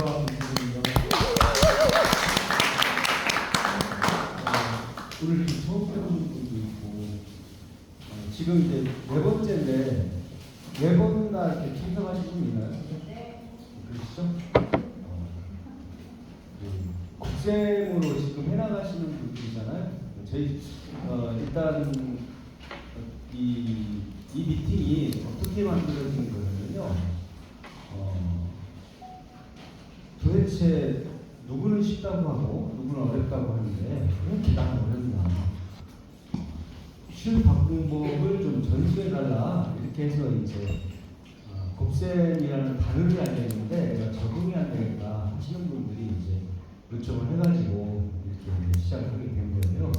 부탁드립니다. 오늘 이렇게 처음 뵙는 분도 있고, 지금 이제 네 번째인데, 네 번이나 이렇게 참석하신 분 있나요? 네. 그러시죠? 국sem으로 지금 해나가시는 분들이잖아요. 저희, 일단, 이 미팅이 어떻게 만들어진 거냐면요. 도대체 누구는 쉽다고 하고 누구는 어렵다고 하는데 그렇게 나는 어렵나. 쉬운 방법을 좀 전수해달라 이렇게 해서 이제 곱셈이라는 단어를 알겠는데 내가 적응이 안 되겠다 하시는 분들이 이제 요청을 해가지고 이렇게 이제 시작하게 된 거예요.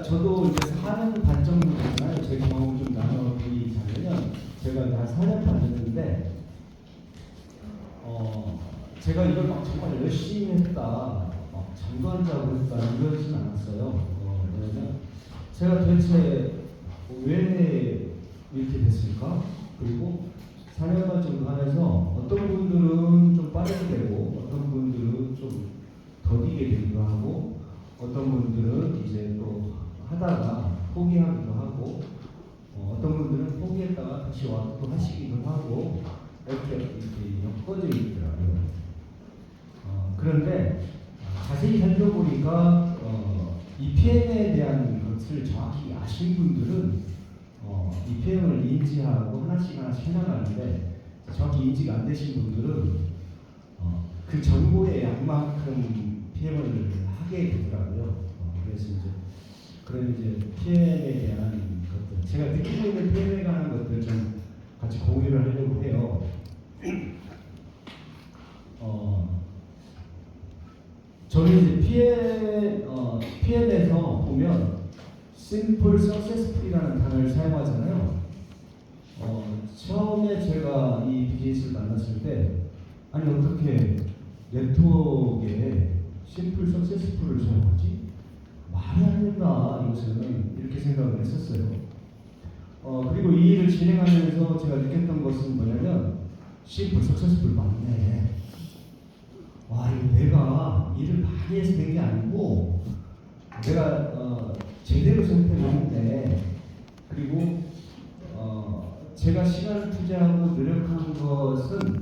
저도 이제 4년 반 정도 됐나요? 제 경험을 좀 나눠드리자면 제가 이제 한 4년 반 됐는데 제가 이걸 막 정말 열심히 했다, 막 잠도 안 자고 했다 이러진 않았어요. 왜냐면 제가 도대체 왜 이렇게 됐을까? 그리고 4년 반 정도 하면서 어떤 분들은 좀 빠르게 되고 어떤 분들은 좀 더디게 되기도 하고 어떤 분들은 이제 또 하다가 포기하기도 하고 어떤 분들은 포기했다가 다시 와서 또 하시기도 하고 이렇게 엮어져 있더라고요. 그런데 자세히 살펴보니까 이 PM에 대한 것을 정확히 아신 분들은 이 PM을 인지하고 하나씩 해나가는데 정확히 인지가 안 되신 분들은 그 정보의 양만큼 PM을 하게 되더라고요. 그래서 이제 그런 이제 PM에 대한 것들, 제가 느끼고 있는 PM에 관한 것들 좀 같이 공유를 하려고 해요. 저는 이제 PM에서 보면 Simple Successful이라는 단어를 사용하잖아요. 처음에 제가 이 비즈니스를 만났을 때 아니 어떻게 네트워크에 심플 석세스풀을 사용하지? 말이 안 된다 이것은 이렇게 생각을 했었어요. 그리고 이 일을 진행하면서 제가 느꼈던 것은 뭐냐면 심플 석세스풀 맞네. 와 이거 내가 일을 많이 해서 된 게 아니고 내가 제대로 선택했는데 그리고 제가 시간을 투자하고 노력한 것은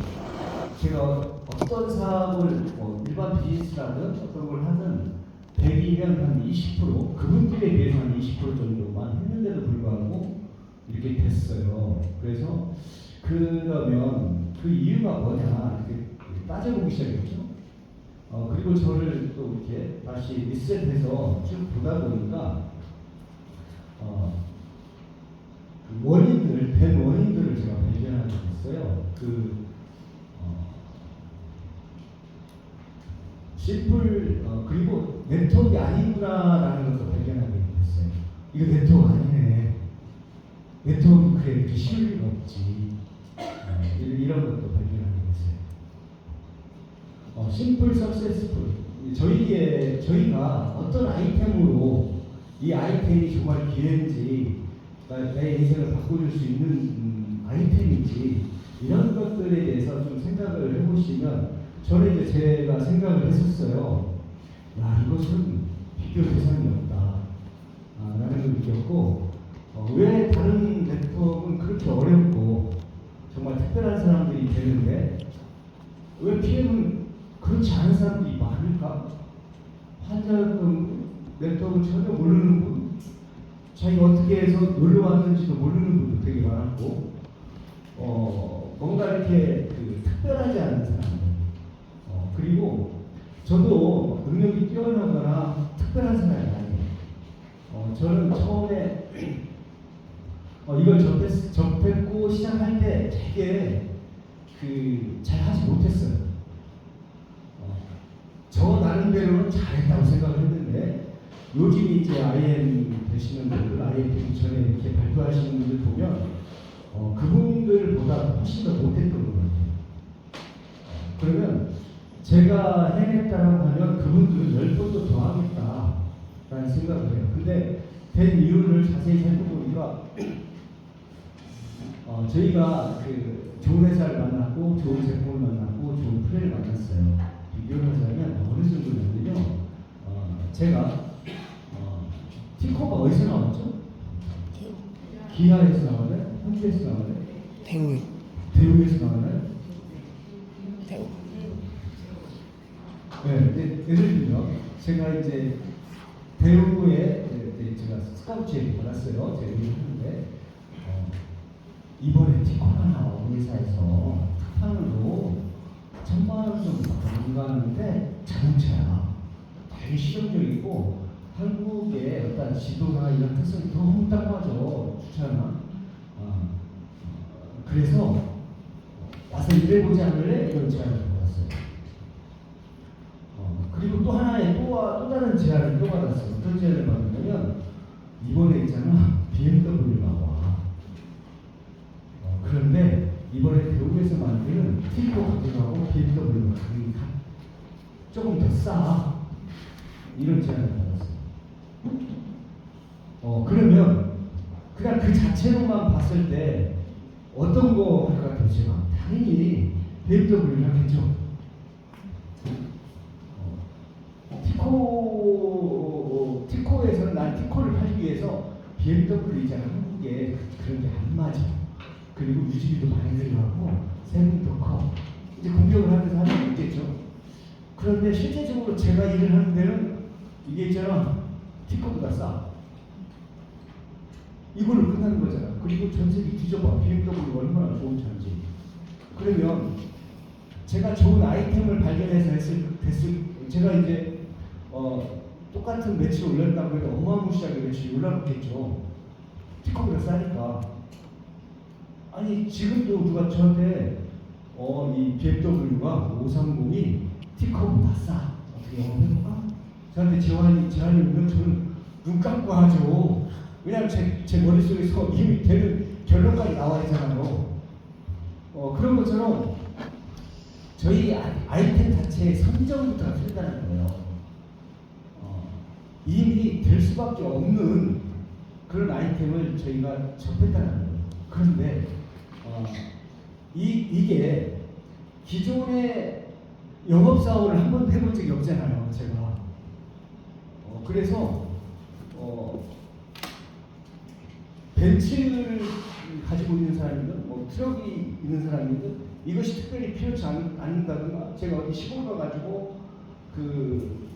제가 어떤 사업을 일반 비즈니스라든 어떤 걸 하든 100이면 한 20% 그분들에 비해서 한 20% 정도만 했는데도 불구하고 이렇게 됐어요. 그래서 그러면 그 이유가 뭐냐 이렇게 따져보기 시작했죠. 그리고 저를 또 이렇게 다시 리셋해서 쭉 보다 보니까 된 원인들을 제가 발견하게 됐어요. 심플 그리고 네트워크가 아니구나라는 것도 발견하게 됐어요. 이거 네트워크 아니네. 네트워크 그래 이렇게 쉬울 리가 없지. 이런 것도 발견하게 됐어요. 심플 석세스풀 저희가 어떤 아이템으로 이 아이템이 정말 기회인지 내 인생을 바꿔줄 수 있는 아이템인지 이런 것들에 대해서 좀 생각을 해보시면 저는 이제 제가 생각을 했었어요. 야 이것은 비교 대상이 없다 라는 걸 느꼈고 왜 다른 네트워크는 그렇게 어렵고 정말 특별한 사람들이 되는데 왜 PM은 그렇지 않은 사람들이 많을까? 환자금 네트워크 전혀 모르는 분, 자기가 어떻게 해서 놀러 왔는지도 모르는 분도 되게 많았고 뭔가 이렇게 특별하지 않은 사람들 그리고 저도 능력이 뛰어나거나 특별한 사람이 아니에요. 저는 처음에 이걸 접했고 시작할 때 되게 잘 하지 못했어요. 저 나름대로는 잘했다고 생각을 했는데 요즘 이제 IM 되시는 분들, IM 되기 전에 이렇게 발표하시는 분들 보면 그분들보다 훨씬 더 못했던 것 같아요. 그러면 제가 해냈다고 하면 그분들은 10번도 더 하겠다라는 생각을 해요. 근데 된 이유를 자세히 살펴보니까 저희가 그 좋은 회사를 만났고 좋은 제품을 만났고 좋은 플레이를 만났어요. 비교를 하자면 어느 정도냐면요. 제가 티코가 어디서 나왔죠? 기아에서 나왔나요? 현지에서 나왔나요? 대우에서 나왔나요? 네, 예를 들면 제가 이제 대우에 제가 스카우트 제의를 받았어요. 제가 일을 하는데 이번에 티코가 나온 회사에서 특판으로 1,000만 원 정도 받는다는데 자동차야. 되게 실용적이고 한국의 어떤 지도나 이런 특성이 너무 딱 맞아. 주차나. 그래서 와서 일해보지 않을래? 이런 제안을 받았어요. 그리고 또 하나의 또 다른 제안을 또 받았어요. 어떤 제안을 받았냐면 이번에 있잖아 BMW가 와. 그런데 이번에 대우에서 만드는 티코 가격하고 BMW 가격이 조금 더 싸. 이런 제안을 받았어요. 그러면 그냥 그 자체로만 봤을 때 어떤 거 할 것 같아요? 제가 당연히 BMW를 하겠죠. 티코에서는 난 티코를 팔기 위해서 BMW 있잖아. 한국에 그런 게 안 맞아. 그리고 유지비도 많이 들어가고 세금도 커. 이제 공격을 하면서 하는 게 있겠죠. 그런데 실제적으로 제가 일을 하는 데는 이게 있잖아. 티코보다 싸. 이걸로 끝나는 거잖아. 그리고 전 세계 뒤져봐. BMW 얼마나 좋은 차인지. 그러면 제가 좋은 아이템을 발견해서 제가 이제 똑같은 매출을 올렸다고 해도 어마무시하게 매출이 올라갔겠죠. 티코보다 싸니까. 아니 지금도 누가 저한테 이 BMW가 530이 티코보다 싸. 어떻게 영업해볼까? 저한테 제안이 오면 저는 눈 감고 하죠. 왜냐하면 제 머릿속에서 이미 되는 결론까지 나와 있잖아요. 그런 것처럼 저희 아이템 자체의 선정부터가 틀리다는 거예요. 이미 될 수밖에 없는 그런 아이템을 저희가 접했다는 거예요. 그런데 이게 기존의 영업사업을 한 번도 해본 적이 없잖아요. 제가. 그래서 벤츠를 가지고 있는 사람이든 뭐 트럭이 있는 사람이든 이것이 특별히 필요치 않는다든가 제가 어디 시골 가가지고 그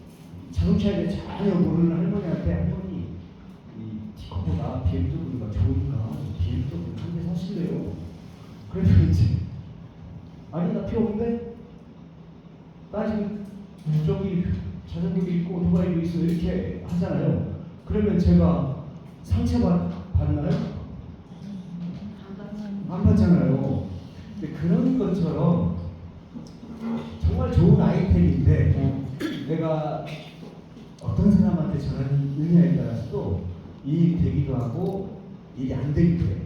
자동차에 대해 전혀 모르는 할머니한테 할머니 이 티코보다 BMW가 좋으니까 BMW 한 대 사실래요? 그래서 이제 아니 나 필요 없는데 나 지금 저기 자전거도 있고 오토바이도 있어 이렇게 하잖아요. 그러면 제가 상처받나요? 안 받잖아요. 근데 그런 것처럼 정말 좋은 아이템인데 내가 어떤 사람한테 전하느냐에 따라서도 일이 되기도 하고 일이 안 되기도 해요.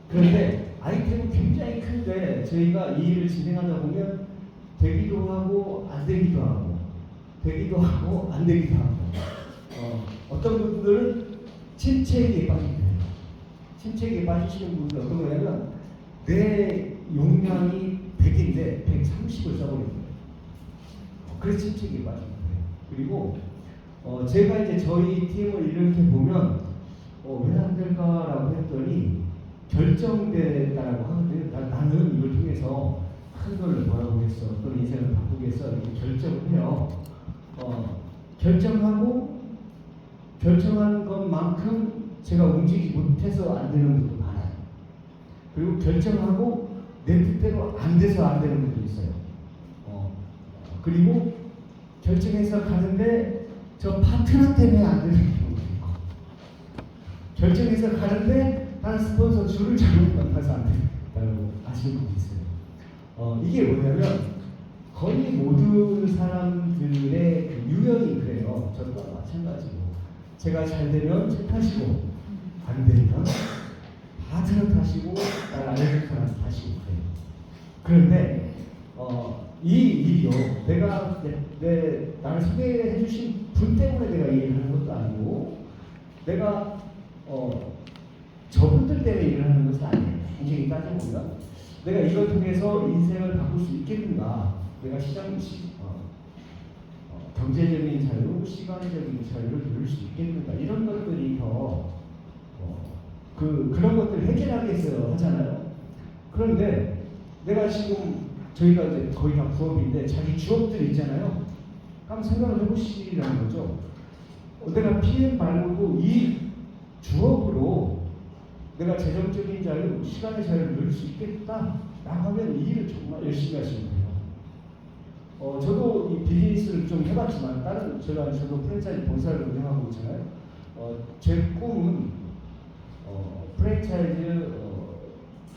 그런데 아이템은 굉장히 큰데 저희가 이 일을 진행하다 보면 되기도 하고 안 되기도 하고 되기도 하고 안 되기도 하고 어떤 분들은 침체기에 빠지게 돼요. 침체기에 빠지시는 분들은 어떤 거냐면 내 용량이 100인데 130을 써버리는 거예요. 그래서 침체기에 빠지는 거예요. 그리고 제가 이제 저희 팀을 이렇게 보면 왜 안 될까라고 했더니 결정됐다라고 하는데 나는 이걸 통해서 큰 걸 벌어보겠어 또는 인생을 바꾸겠어 이렇게 결정을 해요. 결정한 것만큼 제가 움직이지 못해서 안 되는 분도 많아요. 그리고 결정하고 내 뜻대로 안 돼서 안 되는 분도 있어요. 그리고 결정해서 가는데 저 파트너 때문에 안 되는 경우도 있고 결정해서 가는데 다른 스폰서 줄을 잘못 만나서 안 된다고 아시는 분도 있어요. 이게 뭐냐면 거의 모든 사람들의 그 유형이 그래요. 저도 마찬가지고 제가 잘 되면 제 탓이고 안 되면 파트너 탓이고 날 알려줄 사람 탓이고 그래요. 그런데 이 일이요 내가 나를 소개해 주신 분 때문에 내가 이 일을 하는 것도 아니고 내가 저분들 때문에 일을 하는 것은 아니에요. 굉장히 따져보면 내가 이걸 통해서 인생을 바꿀 수 있겠는가? 내가 경제적인 자유, 시간적인 자유를 누릴 수 있겠는가? 이런 것들이 더 그런 것들을 해결하겠어요 하잖아요. 그런데 내가 지금 저희가 이제 거의 다 부업인데 자기 주업들 있잖아요. 한번 생각을 해보시라는 거죠. 내가 PM 말고도 이 주업으로 내가 재정적인 자유, 시간의 자유를 누릴 수 있겠다 라고 하면 이 일을 정말 열심히 하시면 돼요. 저도 이 비즈니스를 좀 해봤지만 저도 프랜차이즈 본사를 운영하고 있잖아요. 제 꿈은 프랜차이즈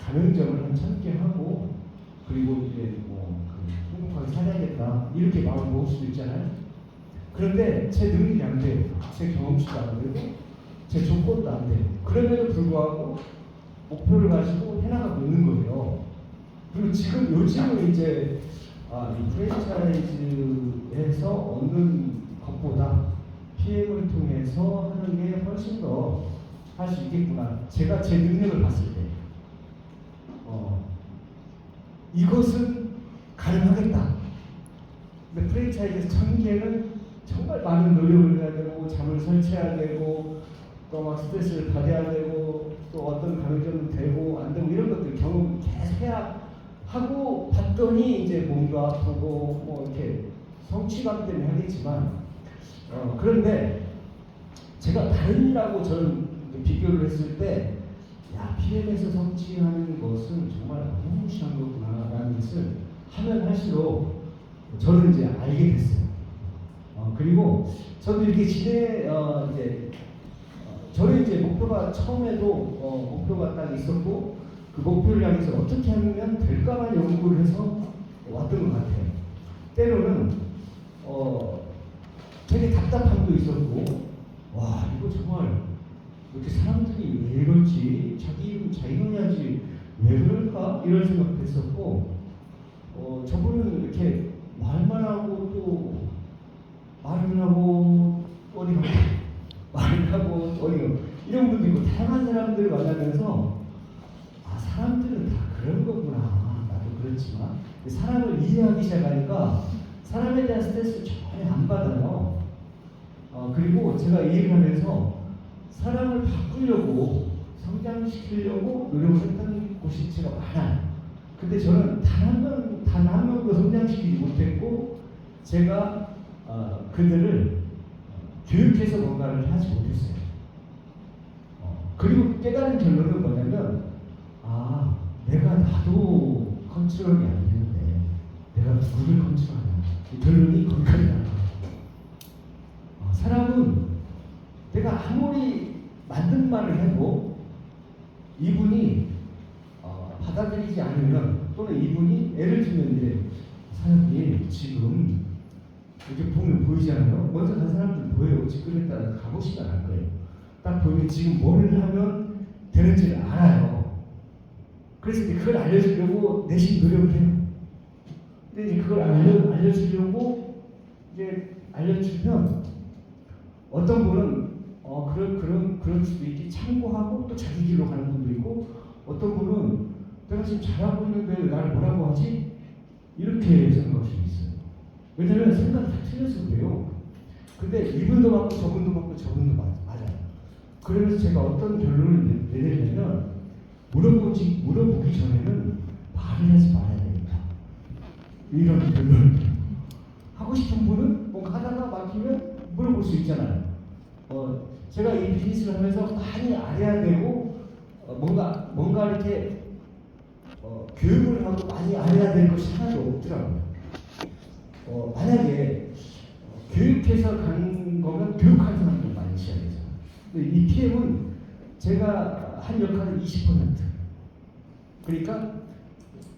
가맹점을 한 1000개 하고 그리고 이제 행복하게 살아야겠다 이렇게 마음을 먹을 수도 있잖아요. 그런데 제 능력이 안 돼요. 제 경험치도 안 되고 제 조건도 안 돼요. 그럼에도 불구하고 목표를 가지고 해나가고 있는 거예요. 그리고 요즘은 이제 이 프랜차이즈에서 얻는 것보다 PM을 통해서 하는 게 훨씬 더 할 수 있겠구나. 제가 제 능력을 봤을 때 이것은 가능하겠다. 근데 프랜차이즈 1000개는 정말 많은 노력을 해야 되고 잠을 설치해야 되고 또 막 스트레스를 받아야 되고 또 어떤 가맹점은 되고 안 되고 이런 것들 경험 계속 해야 하고 봤더니 이제 몸도 아프고 뭐 이렇게 성취감 때문에 하겠지만 그런데 제가 다른 일하고 저는 비교를 했을 때 야, PM에서 성취하는 것은 정말 어마무시한 거구나 라는 것을 하면 할수록 저는 이제 알게 됐어요. 그리고 저도 이렇게 저는 이제 목표가 처음에도 목표가 딱 있었고 그 목표를 향해서 어떻게 하면 될까만 연구를 해서 왔던 것 같아요. 때로는 되게 답답함도 있었고 와 이거 정말 이렇게 사람들이 왜 이럴지 자기가 해야지 왜 그럴까 이런 생각도 했었고 저분은 이렇게 말만 하고 또 말을 하고 어디 가고 말을 하고 어디 가고 이런 분도 있고 다양한 사람들을 만나면서 사람들은 다 그런 거구나. 나도 그렇지만 사람을 이해하기 시작하니까 사람에 대한 스트레스를 전혀 안 받아요. 그리고 제가 이 일을 하면서 사람을 바꾸려고 성장시키려고 노력을 했던 곳이 제가 많아요. 근데 저는 단 한 명도 성장시키지 못했고 제가 그들을 교육해서 뭔가를 하지 못했어요. 그리고 깨달은 결론은 뭐냐면 내가 나도 컨트롤이 안 되는데 내가 누구를 컨트롤하냐. 결론이 거기까지 나는 거예요. 사람은 내가 아무리 만든 말을 해도 이분이 받아들이지 않으면 또는 이분이 예를 들면 이제 사장님 지금 이렇게 보면 보이잖아요. 먼저 간 사람들 보여요. 직급에 따라 가보시면 알 거예요. 딱 보면 지금 뭘 하면 되는지를 알아요. 그래서 이제 그걸 알려주려고 내심 노력을 해요. 근데 이제 그걸 알려주려고 이제 알려주면 어떤 분은 그럴 수도 있지 참고하고 또 자기 길로 가는 분도 있고 어떤 분은 내가 지금 잘하고 있는데 왜 나를 뭐라고 하지? 이렇게 생각할 수 있어요. 왜냐면 생각이 다 틀려서 그래요. 근데 이분도 맞고 저분도 맞고 저분도 맞아요. 그래서 제가 어떤 결론을 내리냐면 물어보기 전에는 말을 하지 말아야 되겠다. 이런 결론을 하고 싶은 분은 뭔가 하다가 막히면 물어볼 수 있잖아요. 제가 이 비즈니스를 하면서 많이 알아야 되고 뭔가 이렇게 교육을 하고 많이 알아야 될 것이 하나도 없더라고요. 만약에 교육해서 가는 거면 교육하는 사람들 많이 있어야 되죠. 근데 이 PM은 제가 한 역할은 20%. 그러니까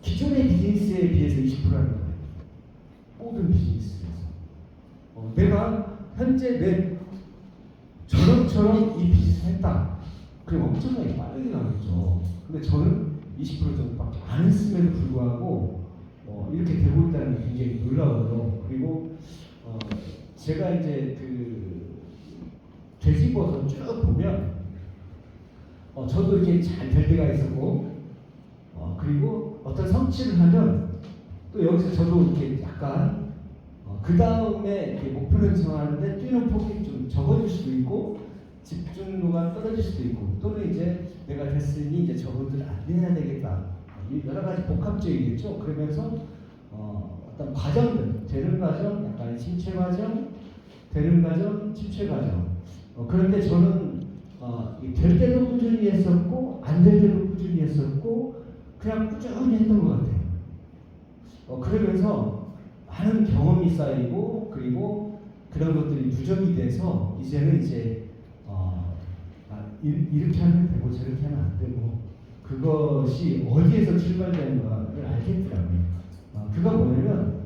기존의 비즈니스에 비해서 20%라는 거예요. 모든 비즈니스에서. 내가 현재 저처럼 이 비즈니스를 했다. 그럼 엄청나게 빠르게 나겠죠. 근데 저는 20% 정도밖에 안 했음에도 불구하고 이렇게 되고 있다는 게 굉장히 놀라워요. 그리고 제가 이제 되짚어서 쭉 보면 저도 이렇게 잘 될 때가 있었고 그리고 어떤 성취를 하면 또 여기서 저도 이렇게 약간 그 다음에 목표를 정하는데 뛰는 폭이 좀 적어질 수도 있고 집중도가 떨어질 수도 있고 또는 이제 내가 됐으니 이제 저것들 안 해야 되겠다. 여러 가지 복합적이겠죠. 그러면서 어떤 과정들, 되는 과정, 약간의 침체 과정, 되는 과정, 침체 과정. 그런데 저는 될 때도 꾸준히 했었고 안 될 때도 꾸준히 했었고 그냥 꾸준히 했던 것 같아요. 그러면서 많은 경험이 쌓이고 그리고 그런 것들이 누적이 돼서 이제는 이제 이렇게 하면 되고 저렇게 하면 안 되고 그것이 어디에서 출발되는가를 알겠더라고요. 그가 뭐냐면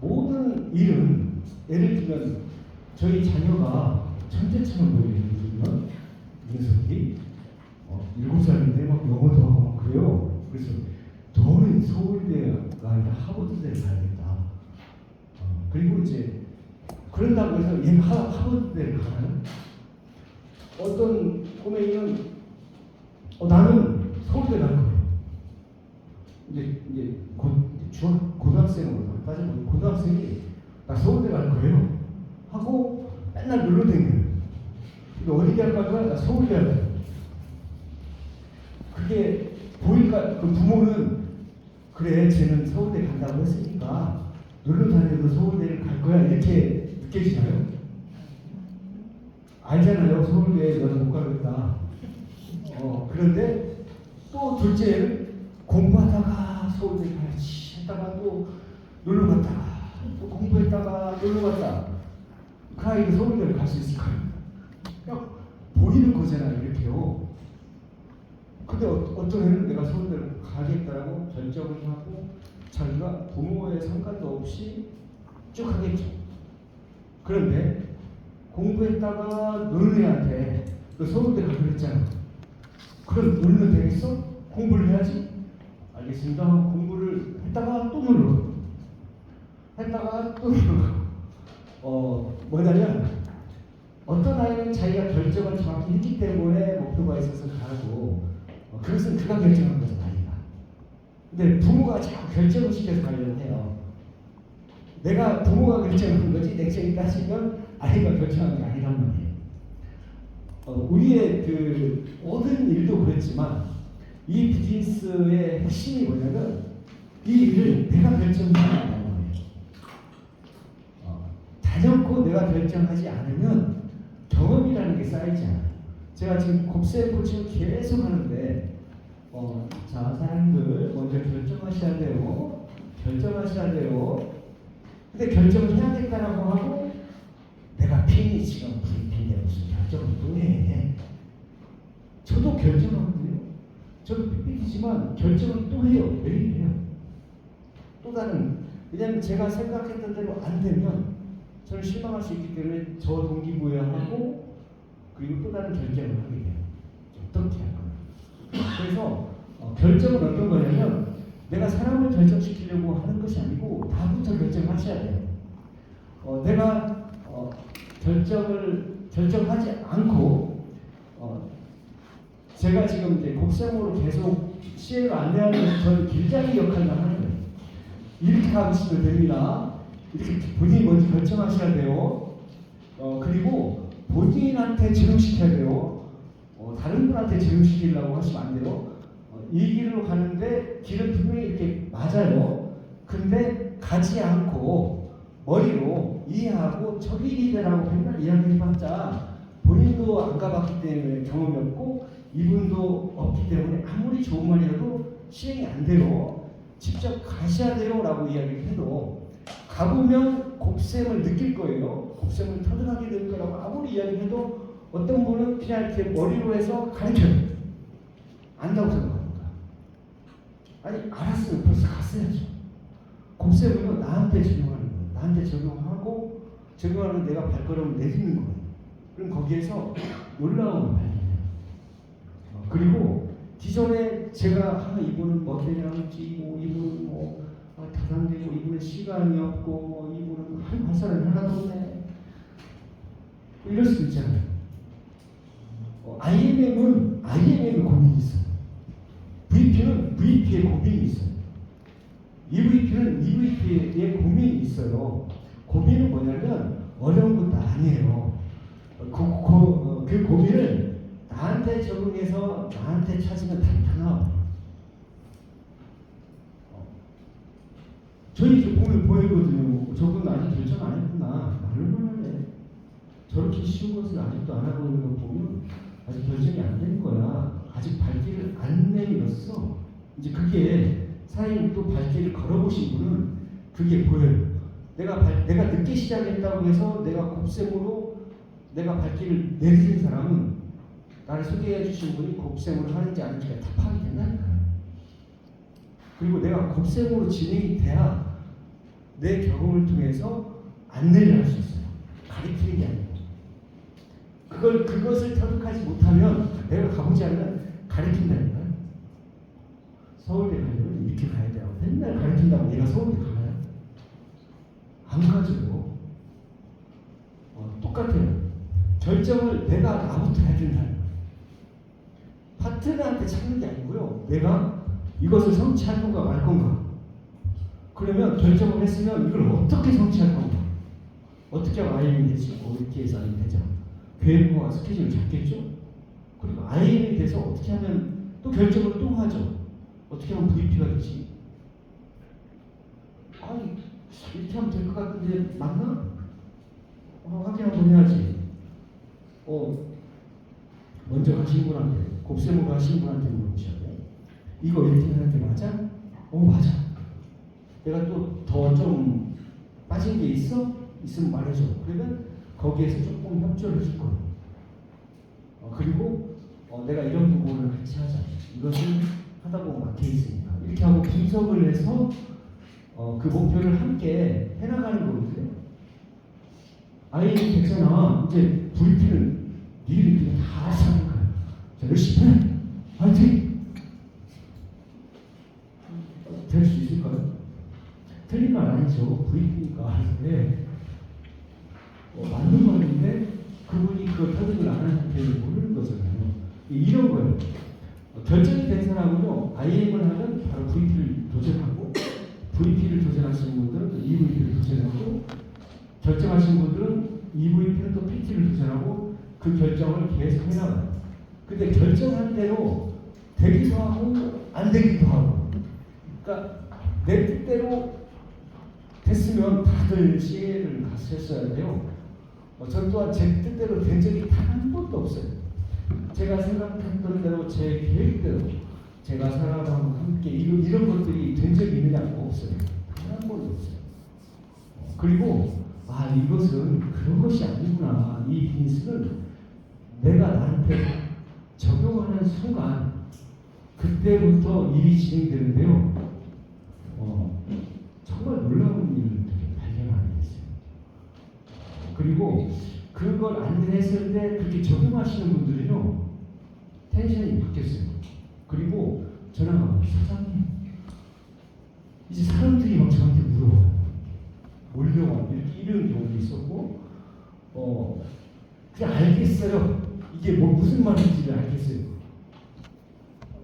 모든 일은 예를 들면 저희 자녀가 천재처럼 보이는 녀석이 7살인데 막 영어도 하고 막 그래요. 그래서 너는 서울대가 아니라 하버드대를 가야겠다. 그리고 이제 그런다고 해서 얘가 하버드대를 가나요? 어떤 꼬맹이는 나는 서울대 갈 거예요. 이제 고등학생으로 따지면 고등학생이 나 서울대 갈 거예요 하고 맨날 눌러대는 근데 어디 대학 갈 거야? 나 서울대 갈 거야. 그게 보니까 그 부모는 그래 쟤는 서울대 간다고 했으니까 놀러 다녀도 서울대를 갈 거야 이렇게 느껴지나요? 알잖아요. 서울대에 너는 못 가겠다. 그런데 또 둘째는 공부하다가 서울대 가야지 했다가 또 놀러 갔다가 또 공부했다가 놀러 갔다. 그 아이도 서울대를 갈 수 있을까요? 그냥 보이는 거잖아요. 이렇게요. 근데 어떤 애는 내가 서울대를 가겠다라고 결정을 하고 자기가 부모의 상관도 없이 쭉 하겠죠. 그런데 공부했다가 노는 애한테 너 서울대 가기로 했잖아. 그럼 놀면 되겠어? 공부를 해야지. 알겠습니다. 공부를 했다가 또 놀러 했다가 또 놀러 뭐냐면 어떤 아이는 자기가 결정을 정확히 했기 때문에 목표가 있어서 가고 그것은 그가 결정한 거죠. 아이가. 근데 부모가 자꾸 결정을 시켜서 가려고 해요. 내가 부모가 결정한 거지 넥쟁이 따지면 아이가 결정한 게 아니란 말이에요. 우리의 그 모든 일도 그렇지만 이 비즈니스의 핵심이 뭐냐면 이 일을 내가 결정해야 한다는 거예요. 다정고 내가 결정하지 않으면 경험이라는 게 쌓이지 않아요. 제가 지금 곱셈 코칭을 계속 하는데 자 사람들 먼저 결정하셔야 돼요. 결정하셔야 돼요. 근데 결정을 해야겠다라고 하고 내가 핀이 지금 브리핑인데 무슨 결정을 또 해. 저도 결정하거든요. 저도 삐삐이지만 결정을 또 해요. 매일 해요. 또 다른 왜냐하면 제가 생각했던 대로 안 되면 저는 실망할 수 있기 때문에 저 동기부여하고 그리고 또 다른 결정을 하게 돼요. 어떻게 할 거야. 그래서 결정은 어떤 거냐면 내가 사람을 결정시키려고 하는 것이 아니고 다부터 결정하셔야 돼요. 내가 결정하지 않고 제가 지금 이제 곡sem으로 계속 시행을 안내하는 저는 길잡이 역할을 하는 거예요. 이렇게 하시면 됩니다. 이렇게 본인이 먼저 결정하셔야 돼요. 그리고 본인한테 적용시켜야 돼요. 다른 분한테 적용시키려고 하시면 안 돼요. 이 길로 가는데 길은 분명히 이렇게 맞아요. 근데 가지 않고 머리로 이해하고 저기 이래라고 맨날 이야기해봤자 본인도 안 가봤기 때문에 경험이 없고 이분도 없기 때문에 아무리 좋은 말이라도 실행이 안 돼요. 직접 가셔야 돼요 라고 이야기를 해도 가보면 곱셈을 느낄 거예요. 곱셈을 터득하게 될 거라고 아무리 이야기를 해도 어떤 분은 그냥 이렇게 머리로 해서 가르쳐요. 안다고 생각합니다. 아니 알았으면 벌써 갔어야죠. 곱셈은 나한테 적용하는 거예요. 나한테 적용하고 적용하는 내가 발걸음을 내딛는 거예요. 그럼 거기에서 놀라움을 발견해요. 그리고 기존에 제가 이분은 머리랑 찌고 이분은 다단되고 이분은 시간이 없고 이분은 할 사람이 하나도 없네 이럴 수도 있잖아요. IMM은 고민이 있어요. VP는 VP의 고민이 있어요. EVP는 EVP의 고민이 있어요. 고민은 뭐냐면 어려운 것도 아니에요. 그 고민을 나한테 적응해서 나한테 찾으면 단단하고. 저희 이제 보이거든요. 저분 아직 결정 안 했구나. 말로만 하네. 저렇게 쉬운 것을 아직도 안 하고 있는 거 보면 아직 결정이 안 된 거야. 아직 발길을 안 내밀었어. 이제 그게 사장님 또 발길을 걸어보신 분은 그게 보여요. 내가 늦게 시작했다고 해서 내가 곱셈으로 내가 발길을 내딛은 사람은 나를 소개해 주신 분이 곱셈으로 하는지 아닌지가 다 파악이 된다니까요. 그리고 내가 곱셈으로 진행이 돼야 내 경험을 통해서 안내를 할 수 있어요. 가르치는 게 아니고. 그것을 터득하지 못하면 내가 가보지 않으면 가르친다니까요. 서울대 가려면 이렇게 가야 돼요. 맨날 가르친다고 얘가 서울대 가나요? 안 가죠. 똑같아요. 결정을 내가 나부터 해야 된다는 거예요. 파트너한테 찾는 게 아니고요. 내가 이것을 성취할 건가 말 건가. 그러면 결정을 했으면 이걸 어떻게 성취할 건가. 어떻게 하면 IM이 되지? 이렇게 해서 IM이 되죠. 계획과 스케줄을 잡겠죠. 그리고 IM이 돼서 어떻게 하면 또 결정을 또 하죠. 어떻게 하면 VP가 되지? 아니 이렇게 하면 될 것 같은데 맞나? 확인 한번 해야지. 먼저 하신 분한테 곱셈으로 하신 분한테 물어보셔야 돼. 이거 이렇게 하는 게 맞아? 맞아. 내가 또 더 좀 빠진 게 있으면 말해줘. 그러면 거기에서 조금 협조를 해줄 거야. 그리고 내가 이런 부분을 같이 하자. 이것을 하다 보면 막혀 있으니까 이렇게 하고 분석을 해서 그 목표를 함께 해나가는 거거든요. 아이 됐잖아. 이제 VP는 니들이 그냥 다 알아서 하는 거야. 자, 열심히 해. 화이팅! 될 수 있을까요? 틀린 말 아니죠. VP니까. 네. 맞는 말인데 그분이 그걸 터득을 안 하는 상태를 모르는 거잖아요. 이런 거예요. 결정이 된 사람은요, IM을 하면 바로 VP를 도전하고, VP를 도전하시는 분들은 또 EVP를 도전하고, 결정하신 분들은 EVP는 또 PT를 도전하고, 그 결정을 계속 해나가요. 근데 결정한 대로 되기도 하고, 안 되기도 하고. 그러니까 내 뜻대로 됐으면 다들 시혜를 갔었어야 돼요. 전 또한 제 뜻대로 된 적이 단 한 번도 없어요. 제가 생각했던 대로 제 계획대로 제가 사람하고 함께 이런 것들이 된 적이 있느냐고 없어요. 단 한 번도 없어요. 그리고 이것은 그런 것이 아니구나. 이 비즈니스는 내가 나한테 적용하는 순간 그때부터 일이 진행되는데요. 정말 놀라운 일을 발견하게 됐어요. 그리고 그걸 안내했을 때 그렇게 적용하시는 분들은요, 텐션이 바뀌었어요. 그리고 전화가 사장님, 이제 사람들이 막 저한테 물어봐요. 몰려와 이런 경우도 있었고, 그냥 알겠어요. 이게 무슨 말인지를 알겠어요.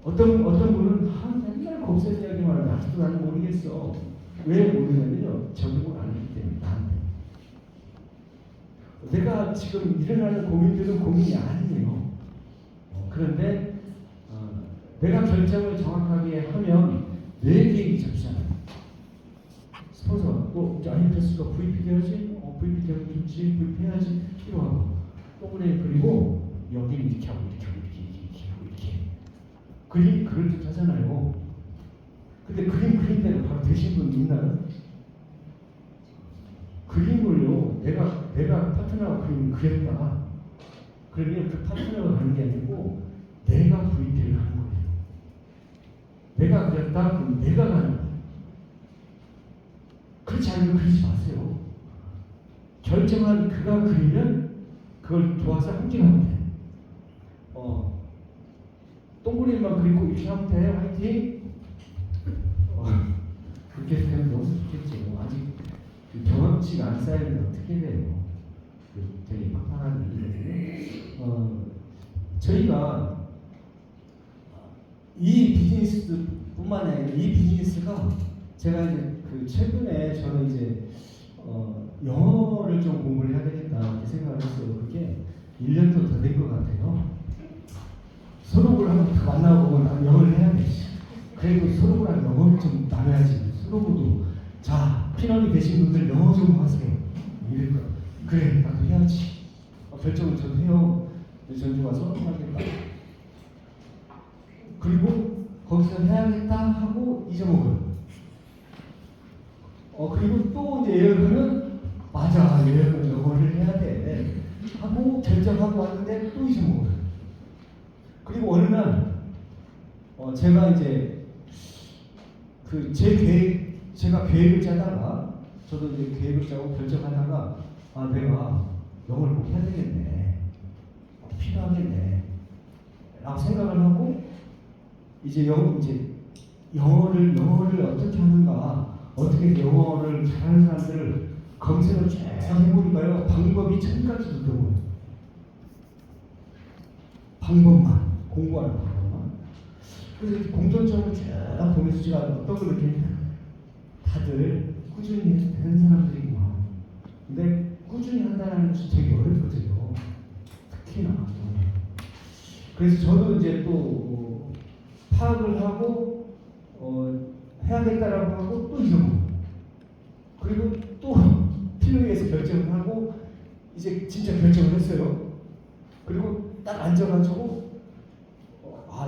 어떤 분은 맨날 곱셈 이야기만 하는데 아직도 나는 모르겠어. 왜 모르냐면요, 적용을 안 했기 때문에 나한테. 내가 지금 일어나는 고민들은 고민이 아니에요. 그런데 내가 결정을 정확하게 하면 내 계획이 잡히잖아요. 스폰서가 이제 아이패스가 VP 돼야지, VP 되면 좋지, VP 해야지 필요하고 동그래. 그리고 여기는 이렇게 하고 이렇게 하고 이렇게 하고 이렇게 그릴 듯 하잖아요. 근데 그린 대로 바로 되신 분 있나요? 그림을요, 내가 파트너가 그림을 그렸다. 그러면 그 파트너가 가는 게 아니고 내가 VP를 하는 거예요. 내가 그렸다, 그럼 내가 가는 거예요. 그렇지 않으면 그리지 마세요. 결정한 그가 그리면 그걸 도와서 함께 가면 돼요. 동그림만 그리고 이렇게 하면 돼. 화이팅! 그렇게 되면 너무 좋겠죠. 아직 경험치가 안 쌓이면 어떻게 돼요? 되게 막판한 일이거든요. 저희가 이 비즈니스뿐만 아니라 이 비즈니스가 제가 이제 그 최근에 저는 이제 영어를 좀 공부를 해야 되겠다 이렇게 생각을 했어요. 그게 1년도 더 된 것 같아요. 서로를 한번 만나보고 난 영어를 해야 돼. 그래도 서로랑 영어를 좀 나눠야지. 서로도 자 피nom이 되신 분들 영어 좀 하세요. 이럴 거야. 그래 나도 해야지. 결정을 저도 해요. 전주 와서 하겠다. 그리고 거기서 해야겠다 하고 잊어먹어요. 그리고 또 이제 예약을 하면 맞아 예약은 영어를 해야 돼 하고 결정하고 왔는데 또 잊어먹어요. 그리고 어느 날 제가 이제 그 제가 계획을 짜다가 저도 이제 계획을 짜고 결정하다가 내가 영어를 꼭 해야 되겠네 필요하겠네 라고 생각을 하고 이제 영어를 어떻게 하는가 어떻게 영어를 잘하는 사람들을 검색을 쭉 해보니까요 방법이 1000가지도 넘어요. 방법만 공부하는 방법만. 그래서 공통점을 쭉 보면서 제가 어떤 걸 느끼냐면 다들 꾸준히 하는 사람들이구나. 근데 꾸준히 한다는 것이 되게 어렵거든요. 특히나. 그래서 저도 이제 또 파악을 하고 해야겠다라고 하고 또 잊어먹고 그리고 또 필요해서 결정을 하고 이제 진짜 결정을 했어요. 그리고 딱 앉아가지고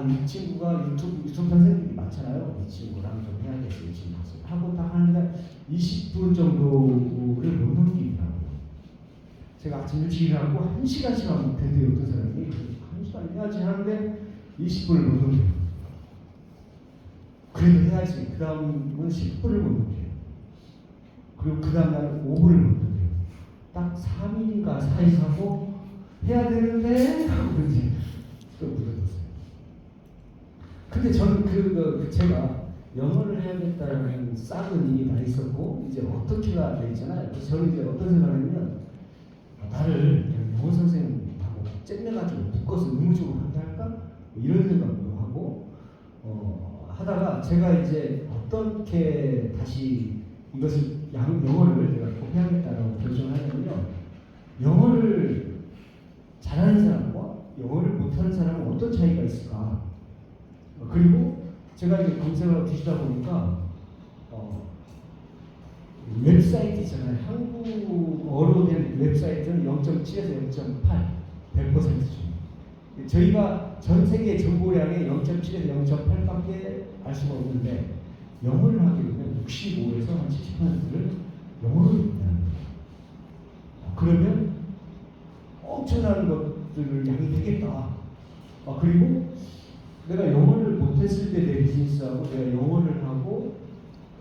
이 친구가 유튜브 선생님이 많잖아요. 이 친구랑 좀 해야겠어 이 친구 하고 딱 하는데 20분 정도를 못 넘기더라고요. 제가 아침 일찍 일어나고 1시간씩만 못했는데 어떤 사람이 1시간 해야지 하는데 20분을 못 넘겨요. 그래도 해야지. 그 다음은 10분을 못 넘겨요. 그리고 그 다음 날은 5분을 못 넘겨요. 딱 3일인가 4일 하고 해야 되는데 하고 이제 또 묻어뒀어요. 근데 저는 제가 영어를 해야겠다는 싹은 이미 다 있었고 이제 어떻게가 돼 있잖아요. 그래서 저는 이제 어떤 생각을 했냐면 나를 영어 선생님하고 잼내가지고 묶어서 의무적으로 한다 할까? 뭐 이런 생각도 하고 하다가 제가 이제 어떻게 다시 이것을 영어를 내가 꼭 해야겠다라고 결정을 하냐면요. 영어를 잘하는 사람과 영어를 못하는 사람은 어떤 차이가 있을까? 그리고 제가 이제 검색을 뒤지다 보니까 웹사이트 있잖아요. 한국어로 된 웹사이트는 0.7에서 0.8, 100%죠. 저희가 전 세계 정보량의 0.7에서 0.8밖에 알 수가 없는데 영어를 하게 되면 65에서 한 70%를 영어로 된다는 거예요. 그러면 엄청난 것들을 양이 되겠다. 그리고 내가 영어를 못했을 때 내 비즈니스하고 내가 영어를 하고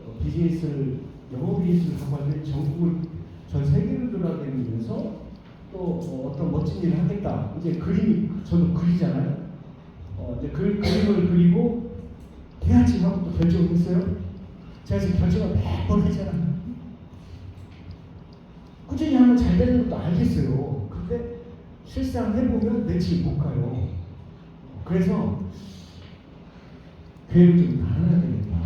영어 비즈니스를 하고 하면 전국을 전 세계를 돌아다니면서 또 어떤 멋진 일을 하겠다. 이제 저도 그리잖아요. 이제 그림을 그리고 해야지 하고 또 결정을 했어요. 제가 지금 결정을 매번 하잖아요. 꾸준히 하면 잘 되는 것도 알겠어요. 근데 실상 해보면 내 집 못 가요. 그래서 계획을 좀 나눠야 되겠다.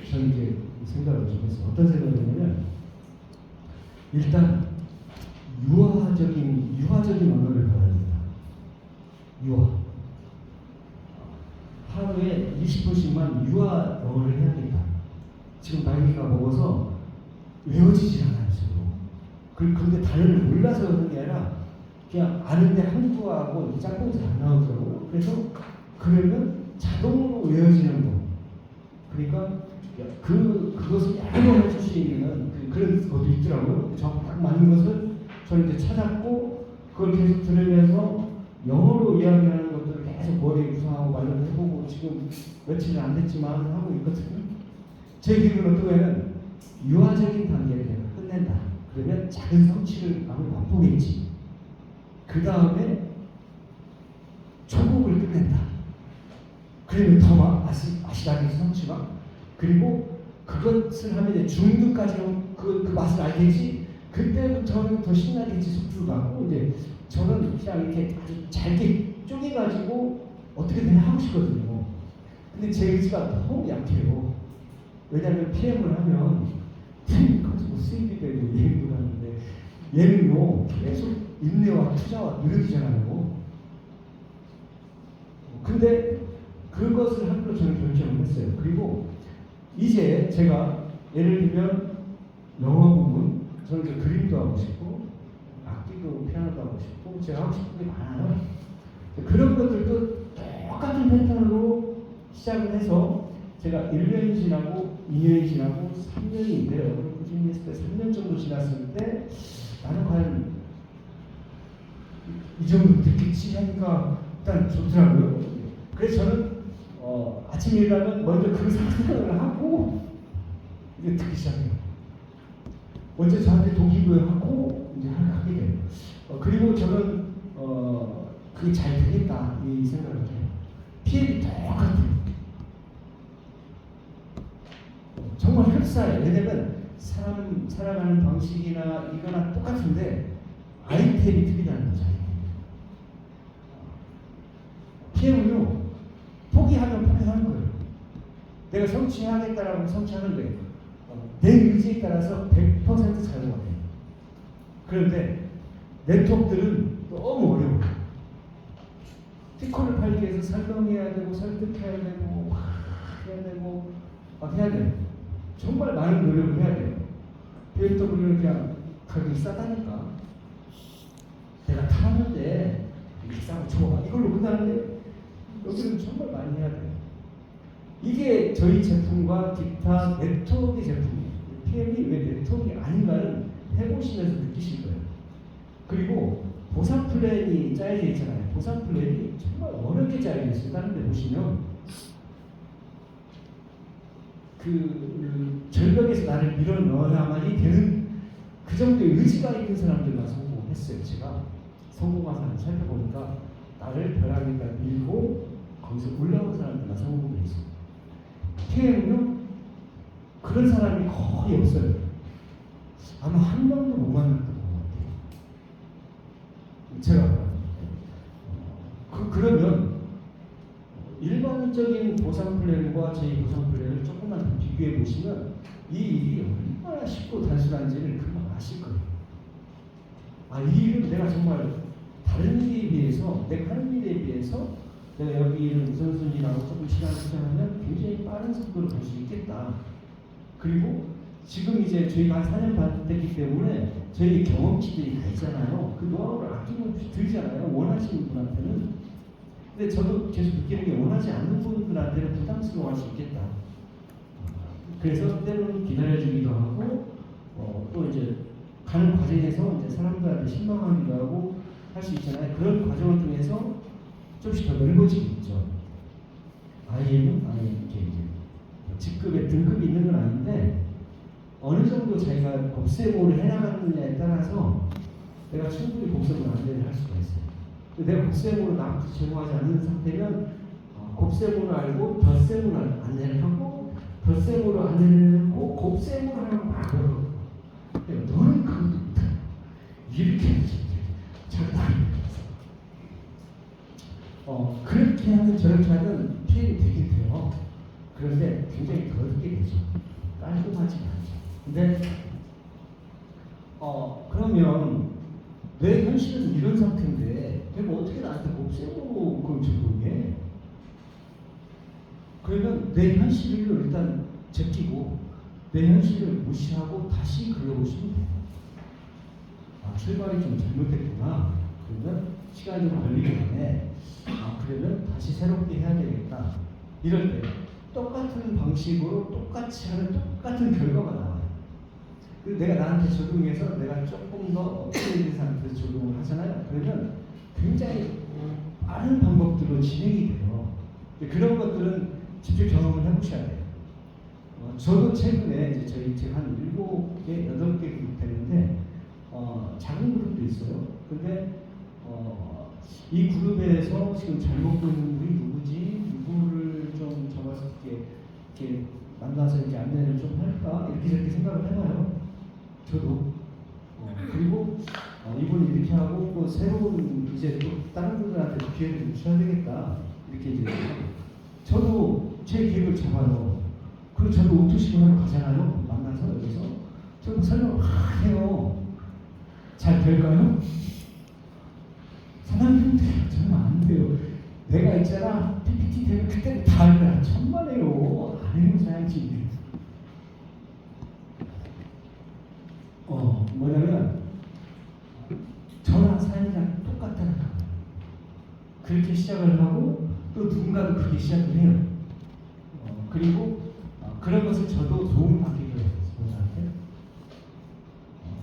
저는 이제 생각을 좀 했어요. 어떤 생각을 했냐면 일단 유화적인 언어를 배워야 된다. 유화. 하루에 20분씩만 유화 영어를 해야겠다. 지금 나이가 먹어서 외워지질 않아요. 그런데 단어를 몰라서 그런 게 아니라 그냥 아는데 한국어하고 짝꿍이 안 나오더라고요. 그래서 그러면 자동으로 외워지는 거. 그러니까 그것을 여러 번 할 수 있는 그런 것도 있더라고요. 딱 맞는 것을 저는 이제 찾았고 그걸 계속 들으면서 영어로 이야기하는 것들을 계속 머리에 구상하고 말로 해보고 지금 며칠 안 됐지만 하고 있거든요. 제 기분은 어떻게는 유화적인 단계를 내가 끝낸다. 그러면 작은 성취를 아마 맛보겠지. 그 다음에 초급을 끝낸다. 그러면 더 맛이 나겠지 성취가. 그리고 그것을 하면 이제 중등까지 그 맛을 알겠지. 그때부터는 더 신나겠지 속도가 하고 이제 저는 그냥 이렇게 아주 잘게 쪼개가지고 어떻게든 하고 싶거든요. 근데 제 의지가 너무 약해요. 왜냐하면 PM을 하면 팀이 가지고 수입이 되고 예능도 하는데 예능요 계속 인내와 투자와 노력이 잖아요. 근데 그것을 하기로 저는 결정을 했어요. 그리고 이제 제가 예를 들면 영화 부분, 저는 이제 그림도 하고 싶고 악기도 피아노도 하고 싶고 제가 하고 싶은 게 많아요. 그런 것들도 똑같은 패턴으로 시작을 해서 제가 1년이 지나고 2년이 지나고 3년인데요. 꾸준히 했을 때 3년 정도 지났을 때 나는 과연 이 정도 듣겠지 하니까 일단 좋더라고요. 그래서 저는 아침에 일어나면 먼저 그 상상을 하고 이제 듣기 시작해요. 먼저 저한테 동기부여하고 이제 하게 돼요. 그리고 저는 그게 잘 되겠다 이 생각을 해요. PM이 똑같아요. 정말 흡사해요. 왜냐면 사람 살아가는 방식이나 이거나 똑같은데 아이템이 틀리다는 거죠. PM은요 포기하면 포기하는 거예요. 내가 성취하겠다라고 성취하는 거예요. 내 의지에 따라서 100% 자유가 돼요. 그런데 네트워크들은 너무 어려워요. 티커를 팔기 위해서 설명해야 되고 설득해야 되고 해야 되고 해야 돼요. 정말 많은 노력을 해야 돼요. BMW는 그냥 가격이 싸다니까 내가 타는데 이렇게 싸고 좋아 이걸로 끝나는데 여기는 정말 많이 해야 돼요. 이게 저희 제품과 기타 네트워크 제품이에요. PM이 왜 네트워크가 아닌가를 해보시면서 느끼실 거예요. 그리고 보상 플랜이 짜여져 있잖아요. 보상 플랜이 정말 어렵게 짜여져 있어요. 다른 데 보시면 그 절벽에서 나를 밀어 넣어야만이 되는 그 정도의 의지가 있는 사람들만 성공했어요. 제가 성공한 사람을 살펴보니까 나를 벼랑에다 밀고 거기서 올라온 사람들만 성공해 있어요. PM은요 그런 사람이 거의 없어요. 아마 한 명도 못 만났던 것 같아요. 제가 그러면 일반적인 보상 플랜과 제 보상 플랜을 조금만 더 비교해 보시면 이 일이 얼마나 쉽고 단순한지를 금방 아실 거예요. 이 일은 내가 정말 다른 일에 비해서 내가 하는 일에 비해서 내가 여기를 우선순위라고 조금 시간을 투자하면 굉장히 빠른 속도로 갈 수 있겠다. 그리고 지금 이제 저희가 한 4년 반 됐기 때문에 저희 경험치들이 다 있잖아요. 그 노하우를 아낌없이 들잖아요. 원하시는 분한테는. 근데 저도 계속 느끼는 게 원하지 않는 분들한테는 부담스러워할 수 있겠다. 그래서 때로는 기다려주기도 하고 또 이제 가는 과정에서 이제 사람들한테 실망하기도 하고 할 수 있잖아요. 그런 과정을 통해서 조금씩 더 넓어지겠죠. IM은 이렇게 이제 직급에 등급이 있는 건 아닌데 어느 정도 자기가 곱셈을 해나가느냐에 따라서 내가 충분히 곱셈을 안내를 할 수가 있어요. 내가 곱셈으로 남부터 제공하지 않는 상태면 곱셈으로 알고 덧셈으로 안내를 하고 덧셈으로 안내를 하고 곱셈으로 하면 막으로 너는 그것도 못해. 이렇게 하지. 절대 안 돼. 그렇게 하든 저렇게 하든 PM이 되긴 돼요. 그런데 굉장히 더럽게 되죠. 깔끔하지 않죠. 근데 그러면 내 현실은 이런 상태인데 내가 어떻게 나한테 곱셈으로 그걸 적용해? 그러면 내 현실을 일단 제끼고 내 현실을 무시하고 다시 그려보시면 돼요. 출발이 좀 잘못됐구나. 그러면 시간이 좀 걸리겠네. 그러면 다시 새롭게 해야 되겠다. 이럴 때 똑같은 방식으로 똑같이 하는 똑같은 결과가 나와요. 그리고 내가 나한테 적용해서 내가 조금 더 업그레이드 상태에서 적용을 하잖아요. 그러면 굉장히 빠른 방법들로 진행이 돼요. 그런 것들은 직접 경험을 해보셔야 돼요. 저도 최근에 이제 저희 책 한 7개, 8개 그룹 되는데 작은 그룹도 있어요. 근데 이 그룹에서 지금 잘 먹고 있는 분이 누구지? 누구를 좀 잡아서 이렇게 만나서 이렇게 안내를 좀 할까? 이렇게 저렇게 생각을 해봐요. 저도. 그리고 이분이 이렇게 하고 또 새로운 이제 또 다른 분들한테 기회를 줘야 되겠다. 이렇게 이제 저도 제 계획을 잡아요. 그리고 저도 오토식을 하러 가잖아요. 만나서 여기서 저 설명을 막 해요. 잘 될까요? 사장님 저는 안 돼요. 내가 있잖아 PPT 되면 그때는 다 할 거야. 천만에요. 안 해요 사장님. 뭐냐면 저랑 사장님이랑 똑같다는 거예요. 그렇게 시작을 하고 또 누군가도 그렇게 시작을 해요. 그리고 그런 것을 저도 도움을 받기도 해요. 저한테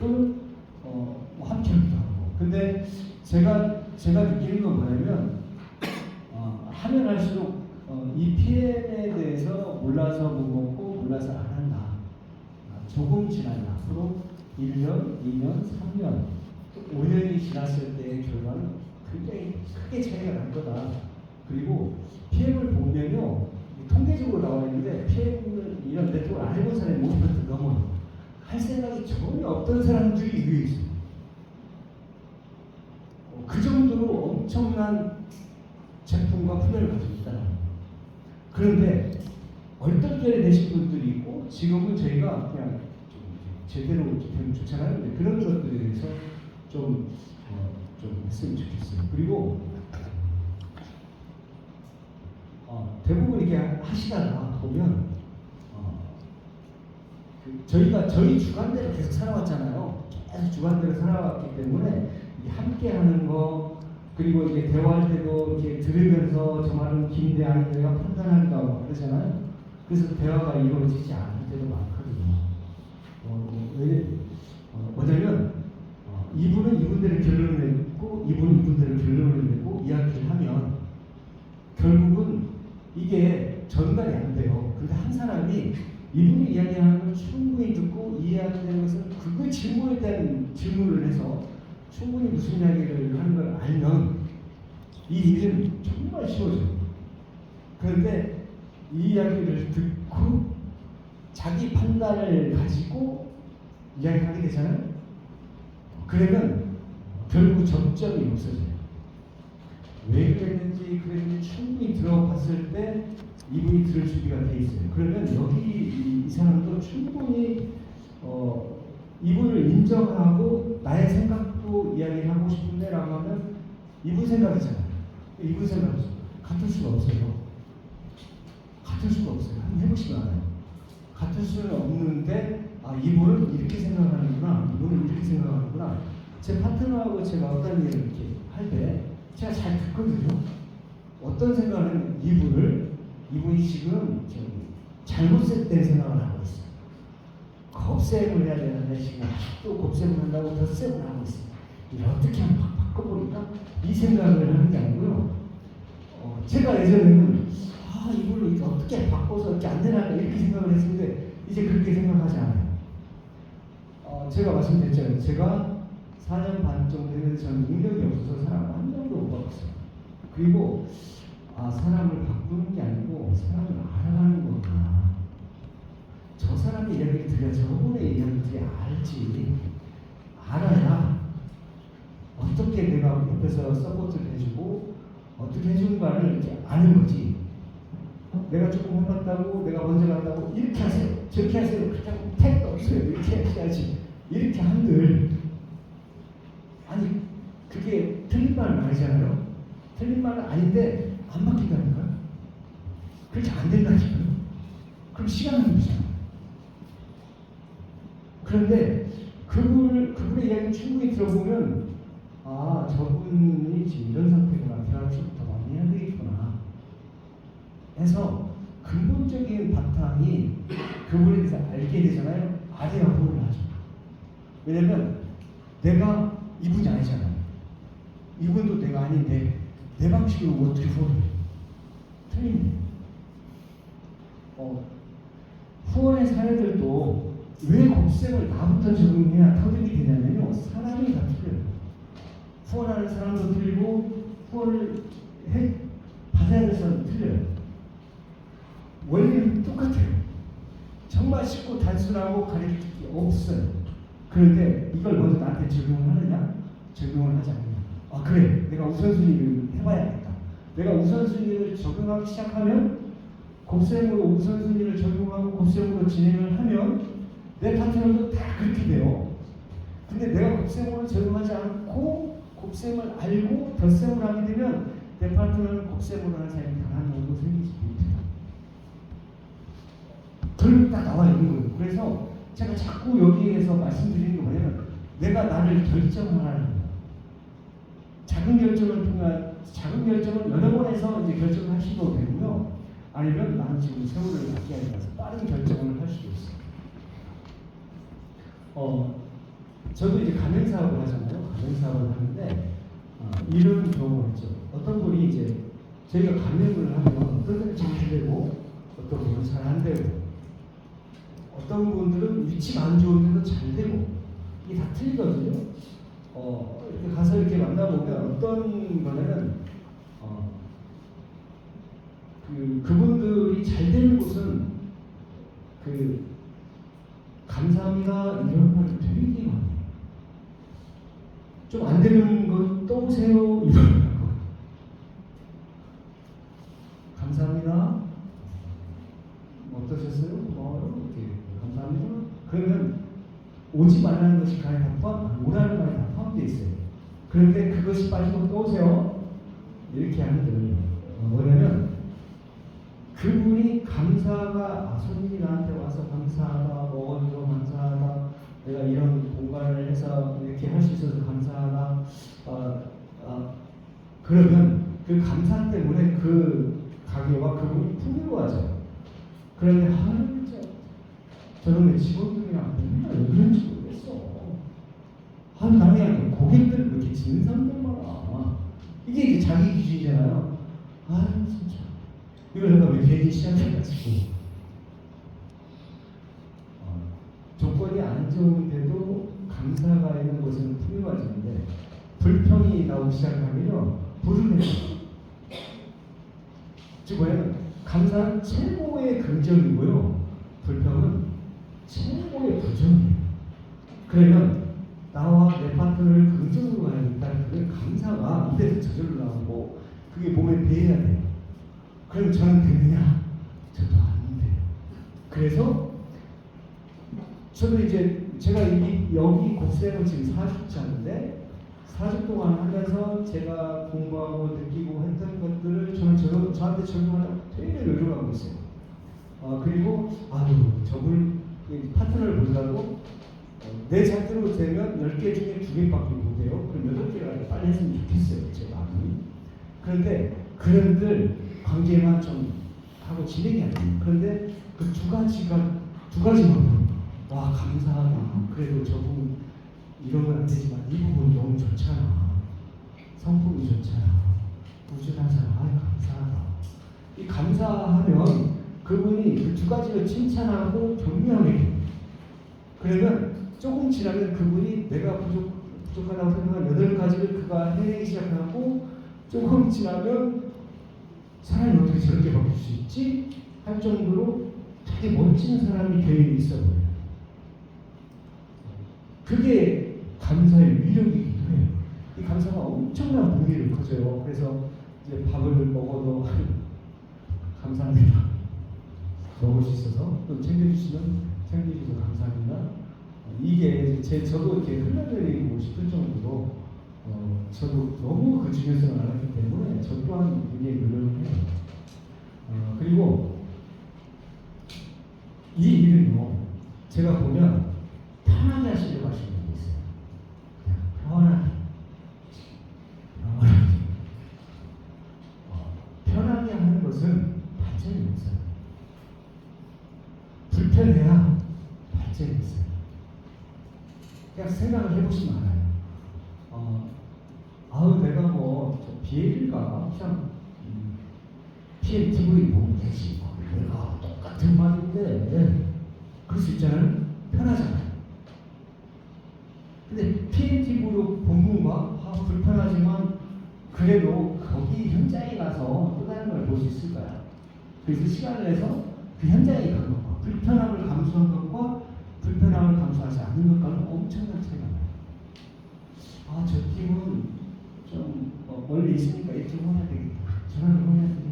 또는 뭐 함께하기도 하고. 근데 제가 느끼는 건 뭐냐면 하면 할수록 이 PM에 대해서 몰라서 못 먹고 몰라서 안 한다. 조금 지나면 앞으로 1년, 2년, 3년, 5년이 지났을 때의 결과는 굉장히 크게 차이가 날 거다. 그리고 PM을 보면요, 통계적으로 나와 있는데 PM을 이런 네트워크를 안 해본 사람이 50% 넘어요. 할 생각이 전혀 없던 사람들이 위에 있어요. 그 정도로 엄청난 제품과 품을 가지고 있다는 거예요. 그런데 얼떨결에 되신 분들이 있고 지금은 저희가 그냥 제대로 되면 좋잖아요. 근데 그런 것들에 대해서 좀 했으면 좋겠어요. 그리고 대부분 이렇게 하시다가 보면 저희가 저희 주관대로 계속 살아왔잖아요. 계속 주관대로 살아왔기 때문에 함께하는 거 그리고 이제 대화할 때도 이렇게 들으면서 저 말은 긴데 아닌데가 판단하기도 하고 그러잖아요. 그래서 대화가 이루어지지 않을 때도 많거든요. 뭐냐면 이분은 이분들의 결론을 내고 이분은 이분들의 결론을 내고 이야기를 하면 결국은 이게 전달이 안 돼요. 근데 한 사람이 이분이 이야기하는 걸 충분히 듣고 이해하는 것은 그 질문에 대한 질문을 해서 충분히 무슨 이야기를 하는 걸 알면 이 일은 정말 쉬워져요. 그런데 이 이야기를 듣고 자기 판단을 가지고 이야기하게 되잖아요. 그러면 결국 접점이 없어져요. 왜 그랬는지 충분히 들어봤을 때 이분이 들을 준비가 돼 있어요. 그러면 여기 이 사람도 충분히 이분을 인정하고 나의 생각도 이야기하고 싶은데 라고 하면 이분 생각이잖아요. 이분 생각이죠. 같을 수가 없어요. 같을 수가 없어요. 한번 해보시면 알아요. 같을 수는 없는데 이분은 이렇게 생각하는구나. 이분은 이렇게 생각하는구나. 제 파트너하고 제가 어떤 일을 이렇게 할 때 제가 잘 듣거든요. 어떤 생각을 이분이 지금 잘못된 생각을 하고 있어요. 곱셈을 해야 되는데 지금 아직도 곱셈을 한다고 덧셈을 하고 있어요. 이걸 어떻게 한번 바꿔보니까 이 생각을 하는 게 아니고요. 제가 예전에는 이걸 어떻게 바꿔서 이렇게 안 되나 이렇게 생각을 했는데 이제 그렇게 생각하지 않아요. 제가 말씀드렸잖아요. 제가 4년 반 정도 했는데 저는 능력이 없어서 사람을 한 명도 못 바꿨어요. 그리고 사람을 바꾸는 게 아니고 사람을 알아가는 거구나. 저 사람의 이야기를 들어야 저분의 이야기를 들어야 알지. 알아야 어떻게 내가 옆에서 서포트를 해주고 어떻게 해주는가를 이렇게 아는 거지. 내가 조금 해봤다고 내가 먼저 간다고 이렇게 하세요. 저렇게 하세요. 그렇게 하고 택도 없어요. 이렇게 하셔야지. 이렇게 한들 아니 그게 틀린 말은 아니잖아요. 틀린 말은 아닌데 안 바뀐다니까요. 그렇게 안 된다니까요. 그럼 시간은 없잖아요. 그런데 그분의 이야기를 충분히 들어보면 저분이 지금 이런 상태구나. 대화를 좀 더 많이 해야 되겠구나 해서 근본적인 바탕이 그분에 대해서 알게 되잖아요. 알아야 후원을 하죠. 왜냐면 내가 이분이 아니잖아요. 이분도 내가 아닌데 내 방식으로 어떻게 후원을 해요? 틀립니다. 후원의 사례들도 왜 곱셈을 나부터 적용해야 터득이 되냐면요. 사람이 다 틀려요. 후원하는 사람도 틀리고 후원을 받아야 될 사람도 틀려요. 원리는 똑같아요. 정말 쉽고 단순하고 가리킬 게 없어요. 그런데 이걸 먼저 나한테 적용을 하느냐? 적용을 하지 않느냐? 그래. 내가 우선순위를 해봐야겠다. 내가 우선순위를 적용하기 시작하면 곱셈으로 우선순위를 적용하고 곱셈으로 진행을 하면 내 파트너도 다 그렇게 돼요. 근데 내가 곱셈으로 적용하지 않고 곱셈을 알고 덧셈을 하게 되면 내 파트너는 곱셈으로 하는 사람이 단 한 명도 생기지 못해요. 결국 다 나와 있는 거예요. 그래서 제가 자꾸 여기에서 말씀드리는 게 뭐냐면 내가 나를 결정하라는 거예요. 작은 결정을 통한 작은 결정을 여러 번 해서 이제 결정을 하시도 되고요. 아니면 나는 지금 세월을 갖게 하니까 빠른 결정을 할 수도 있어요. 저도 이제 가맹 사업을 하잖아요. 가맹 사업을 하는데 이런 경우가 있죠. 어떤 분이 이제 저희가 가맹을 하면 어떤 분은 잘 되고 어떤 분은 잘 안 되고 어떤 분들은 위치가 안 좋은데도 잘 되고 이게 다 틀리거든요. 이렇게 가서 이렇게 만나보면 어떤 거냐면 그분들이 잘 되는 곳은 감사합니다 이런 걸 되게 많아요. 좀 안 되는 건 또 오세요 이런 거. 감사합니다. 어떠셨어요? 이렇게 감사합니다. 그러면 오지 말라는 것이 가에 다 포함, 오라는 말이 다 포함되어 있어요. 그런데 그것이 빠지면 또 오세요. 이렇게 하는 거예요. 뭐냐면 그분이 감사가 손님이 나한테 와서 감사하다, 먹어줘서 감사하다, 내가 이런 공간을 해서 이렇게 할 수 있어서 감사하다. 그러면 그 감사 때문에 그 가게와 그분이 풍요하죠. 그런데 저는 직원들이랑 맨날 왜 그런지 모르겠어. 나는 고객들 이렇게 지는 사람들 많아. 이게 이제 자기 기준이잖아요. 진짜. 이걸 내가 왜 괜히 시작해가지고. 조건이 안 좋은데도 감사가 있는 곳은 풍요해지는데 불평이 나오기 시작하면요 불운해져요. 즉 뭐냐면 감사는 최고의 긍정이고요 불평은 최고의 부정이에요. 그러면 나와 내 파트너를 긍정으로 가야겠다는 그게 감사가 입에서 저절로 나오고 그게 몸에 배해야 돼요. 그럼 저는 되느냐? 저도 안 돼요. 그래서 저도 이제 제가 여기 곱셈을 지금 4주째 하는데 4주 동안 하면서 제가 공부하고 느끼고 했던 것들을 저는 저한테 적용하려고 되게 노력하고 있어요. 그리고 저분 파트너를 보더라도 내 작대로 되면 10개 중에 2개밖에 못 해요. 그럼 8개를 빨리 했으면 좋겠어요. 제 마음이. 그런데 그런들 관계만 좀 하고 진행이 안 돼요. 그런데 그 두 가지만 감사하다. 그래도 저분 이런 건 안 되지만 이 부분 너무 좋잖아. 성품이 좋잖아. 꾸준하잖아. 감사하다. 이 감사하면 그분이 그 두 가지를 칭찬하고 격려하게. 그러면 조금 지나면 그분이 내가 부족하다고 생각한 8가지를 그가 해내기 시작하고 조금 지나면 사람이 어떻게 저렇게 바뀔 수 있지? 할 정도로 되게 멋진 사람이 되어 있어 보여요. 그게 감사의 위력이기도 해요. 이 감사가 엄청난 무게를 커져요. 그래서 이제 밥을 먹어도 감사합니다. 먹을 수 있어서 또 챙겨주셔서 감사합니다. 이게 저도 이렇게 흘려드리고 싶을 정도로 저도 너무 그 중요성을 알았기 때문에 저 또한 굉장히 노력을 해요. 그리고 이 일은요 제가 보면 편하게 하시려고 하시는 게 있어요. 그냥 편하게 하는 것은 발전이 없어요. 불편해야 발전이 있어요. 그냥 생각을 해보시면 알아요. 내가 BL일까? 그냥 PMTV 보면 되지. 내가 똑같은 말인데 그럴 수 있잖아요. 편하잖아요. 근데 PMTV로 본 건가? 불편하지만 그래도 거기 현장에 가서 또 다른 걸 볼 수 있을까요? 그래서 시간을 내서 그 현장에 간 것과 불편함을 감수한 것과 불편함을 감수하지 않는 것과는 엄청난 차이가 나요. 저 팀은 좀 멀리 있으니까 이쪽 해야 되겠다. 저랑 해야 되겠다.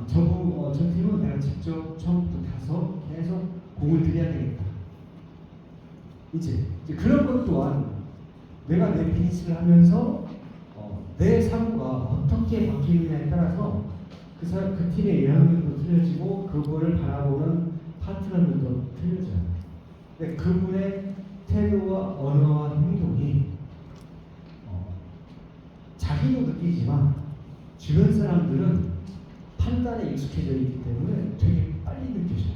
저 팀은 내가 직접 처음부터 가서 계속 공을 들여야 되겠다. 이제 그런 것 또한 내가 내 비즈니스를 하면서 내 사고가 어떻게 바뀌느냐에 따라서 그 팀의 영향력도 틀려지고 그거를 바라보는 파트너들도 틀려져요. 근데 그분의 태도와 언어와 행동이 자기도 느끼지만 주변 사람들은 판단에 익숙해져 있기 때문에 되게 빨리 느껴져요.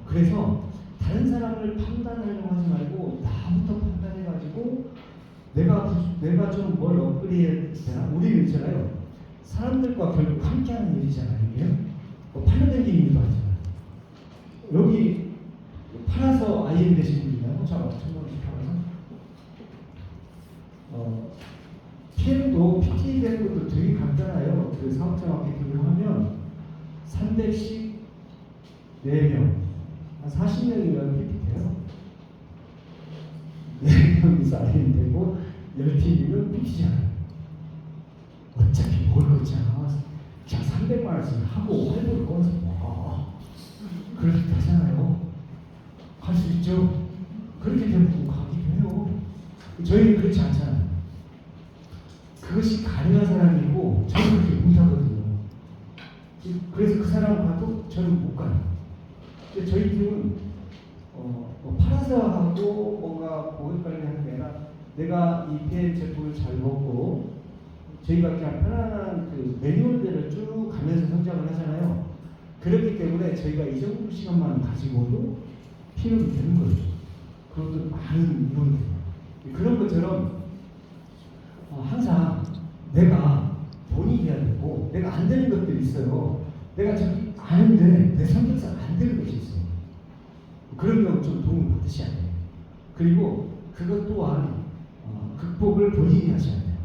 그래서 다른 사람을 판단하려고 하지 말고 나부터 판단해가지고 내가 좀 뭘 업그레이드 해야 되나? 우리는 있잖아요. 사람들과 결국 함께하는 일이잖아요. 이게 팔려다니는 일도 하지만 여기 팔아서 IM 되신 분이나요? 자, 천만원씩 팔아서 PM도 PT 되는 것도 되게 간단해요. 그 사업자 마케팅을 하면 300씩 4명, 한 40명이면 PT 돼요. 4명이서 IM 되고 10팀이면 PT잖아요. 어차피 뭘 걷잖아. 그냥 300만 원씩 하고 할부를 꺼서 그렇게 되잖아요. 할 수 있죠. 그렇게 되면 가기도 해요. 저희는 그렇지 않잖아요. 그것이 가능한 사람이고 저는 그렇게 못하거든요. 그래서 그 사람 가도 저는 못 가요. 근데 저희 팀은 팔아서 하고 뭔가 고객 관리하는 게 아니라 내가 이 PM 제품을 잘 먹고 저희가 그냥 편안한 그 매뉴얼대로 쭉 가면서 성장을 하잖아요. 그렇기 때문에 저희가 이 정도 시간만 가지고도 필요도 되는 거죠. 그것도 많은 이론들. 그런 것처럼 항상 내가 돈이 돼야 되고 내가 안 되는 것들이 있어요. 내가 저기 아는데 내 성격상 안 되는 것이 있어요. 그런 경우 좀 도움을 받으셔야 돼요. 그리고 그것 또한 극복을 본인이 하셔야 돼요.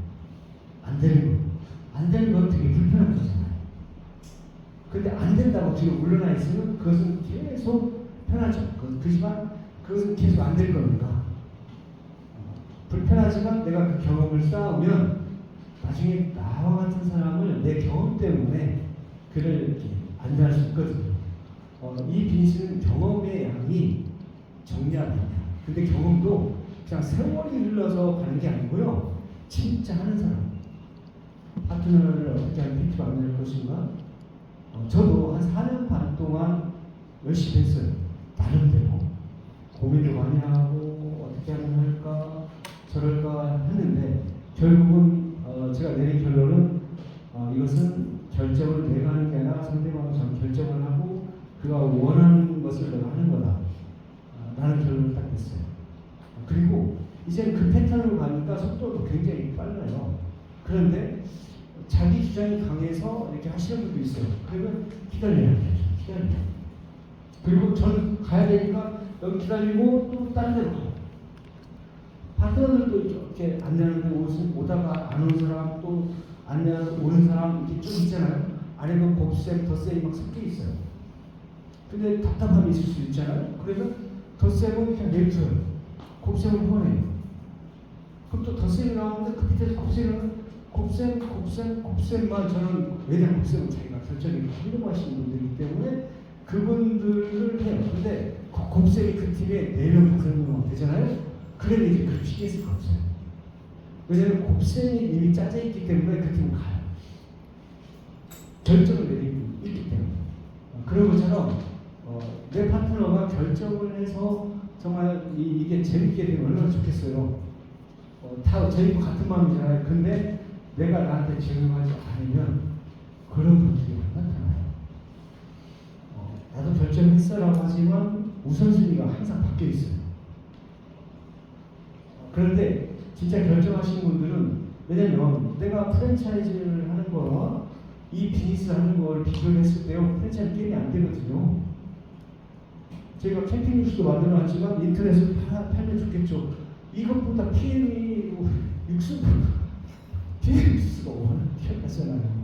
안 되는 거. 안 되는 건 되게 불편한 거잖아요. 근데 안 된다고 뒤로 물러나 있으면 그것은 계속 편하죠. 그렇지만 그것은 계속 안 될 겁니다. 불편하지만 내가 그 경험을 쌓으면 나중에 나와 같은 사람을 내 경험 때문에 그를 이렇게 안내할 수 있거든요. 이 비즈니스는 경험의 양이 정리합니다. 근데 경험도 그냥 세월이 흘러서 가는 게 아니고요. 진짜 하는 사람. 파트너를 어떻게 하면 PT 만들 것인가? 저도 한 4년 반 동안 열심히 했어요. 나름대로. 고민도 많이 하고 어떻게 하면 할까? 저럴까 했는데 결국은 제가 내린 결론은 이것은 결정을 내가 하는 게 아니라 상대방이 결정을 하고 그가 원하는 것을 내가 하는 거다 라는 결론을 딱 냈어요. 그리고 이제 그 패턴으로 가니까 속도도 굉장히 빨라요. 그런데 자기 주장이 강해서 이렇게 하시는 분도 있어요. 그러면 기다려야 돼요. 기다려요. 그리고 저는 가야 되니까 여기 기다리고 또 다른 데로 가요. 파트너들도 이렇게 안내하는데 오다가 안 온 사람 또 안내하는 오는 사람 이렇게 쭉 있잖아요. 안에는 곱셈, 덧셈이 막 섞여 있어요. 근데 답답함이 있을 수 있잖아요. 그래서 덧셈은 그냥 내줘요. 곱셈을 후원해요. 그럼 또 덧셈이 나오는데 그 밑에서 곱셈만 저는 왜냐면 곱셈은 자기가 결정이 훌륭하신 분들이기 때문에 그분들을 해요. 근데 곱셈이 그 팀에 4명, 5명 되잖아요. 그러면 이제 그렇게 쉽게 쓸 거 없어요. 왜냐면 곱셈이 이미 짜져 있기 때문에 그 팀은 가요. 결정을 내리고 있기 때문에. 그런 것처럼 내 파트너가 결정을 해서 정말 이게 재밌게 되면 얼마나 좋겠어요. 다 저희도 같은 마음이잖아요. 근데 내가 나한테 적용하지 않으면 그런 분들이 나타나요. 나도 결정했어라고 하지만 우선순위가 항상 바뀌어 있어요. 그런데 진짜 결정하신 분들은 왜냐면 내가 프랜차이즈를 하는 거와 이 비즈니스 하는 걸 비교했을 때요 프랜차이즈 게임이 안 되거든요. 제가 캠핑 뉴스도 만들어놨지만 인터넷으로 팔면 좋겠죠. 이것보다 PM이 육수보다 PM 뉴스가 워낙 뛰어났잖아요.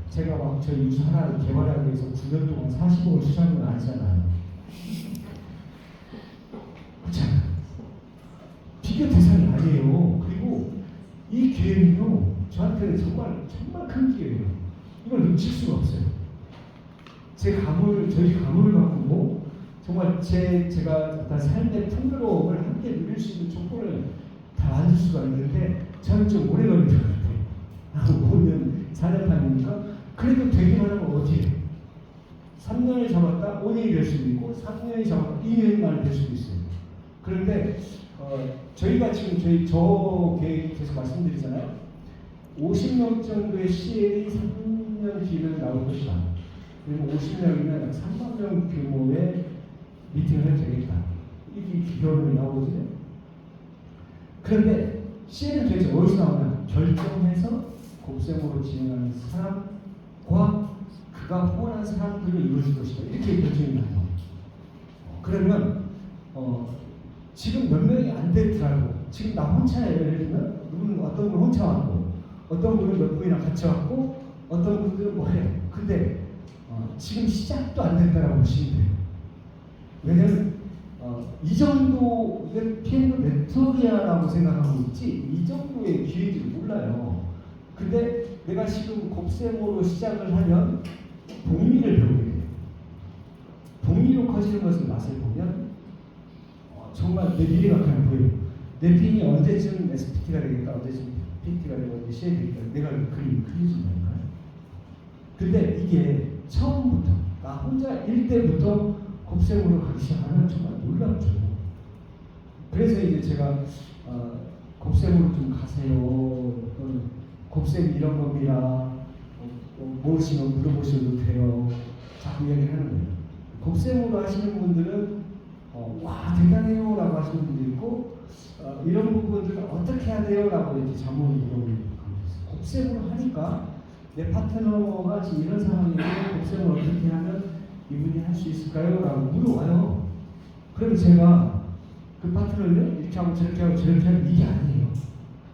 제가 막 저 뉴스 하나 개발하기 위해서 9년 동안 40억을 투자한 건 아니잖아요. 그렇잖아요. 비교 대상이 아니에요. 그리고 이 기회는요 저한테는 정말 큰 기회예요. 이걸 놓칠 수가 없어요. 저희 가문을 바꾸고 정말 제가 어떤 삶의 풍요로움을 함께 누릴 수 있는 조건을 다 만들 수가 있는데 저는 좀 오래 걸릴 것 같아요. 5년, 4년 단위니까 그래도 되기만 하면 어떻게 해요? 3년을 잡았다 5년이 될 수도 있고 3년이 잡았다 2년이 만에 될 수도 있어요. 그런데 저희가 지금 저 계획 계속 말씀드리잖아요. 50명 정도의 CL이 3년 뒤에 나올 것이다. 그리고 50명이면 약 3만 명 규모의 미팅을 해도 되겠다. 이게 결론이 나오거든요. 그런데 CL은 도대체 어디서 나오냐? 결정해서 곱셈으로 진행하는 사람과 그가 후원한 사람들로 이루어질 것이다. 이렇게 결정이 나요. 그러면 지금 몇 명이 안 되더라도 지금 나 혼자 예를 들면 누구는 어떤 분 혼자 왔고 어떤 분은 몇 분이랑 같이 왔고 어떤 분들은 뭐 해요. 근데 지금 시작도 안 됐다라고 보시면 돼요. 왜냐면 이 정도 이건 PM도 네트워크야라고 생각하고 있지 이 정도의 기회인지 몰라요. 근데 내가 지금 곱셈으로 시작을 하면 복리를 배우게 돼요. 복리로 커지는 것을 맛을 보면 정말 내 미래가 그냥 보여요. 내 핀이 언제쯤 SPT가 되겠다, 언제쯤 PT가 되고 언제 CA 되겠다. 내가 그림 그려준다니까요. 근데 이게 처음부터 나 혼자 1대부터 곱셈으로 가기 시작하면 정말 놀랍죠. 그래서 이제 제가 곱셈으로 좀 가세요. 곱셈 이런 겁니다. 모르시면 물어보셔도 돼요. 자꾸 이야기를 하는 거예요. 곱셈으로 하시는 분들은 와 대단해요 라고 하시는 분도 있고 이런 부분들은 어떻게 해야 돼요? 라고 이렇게 자문을 물어보는 곱셈으로 하니까 내 파트너가 지금 이런 상황인데 곱셈을 어떻게 하면 이분이 할 수 있을까요? 라고 물어와요. 그럼 제가 그 파트너를 이렇게 하고 저렇게 하고 저렇게 하면 이게 아니에요.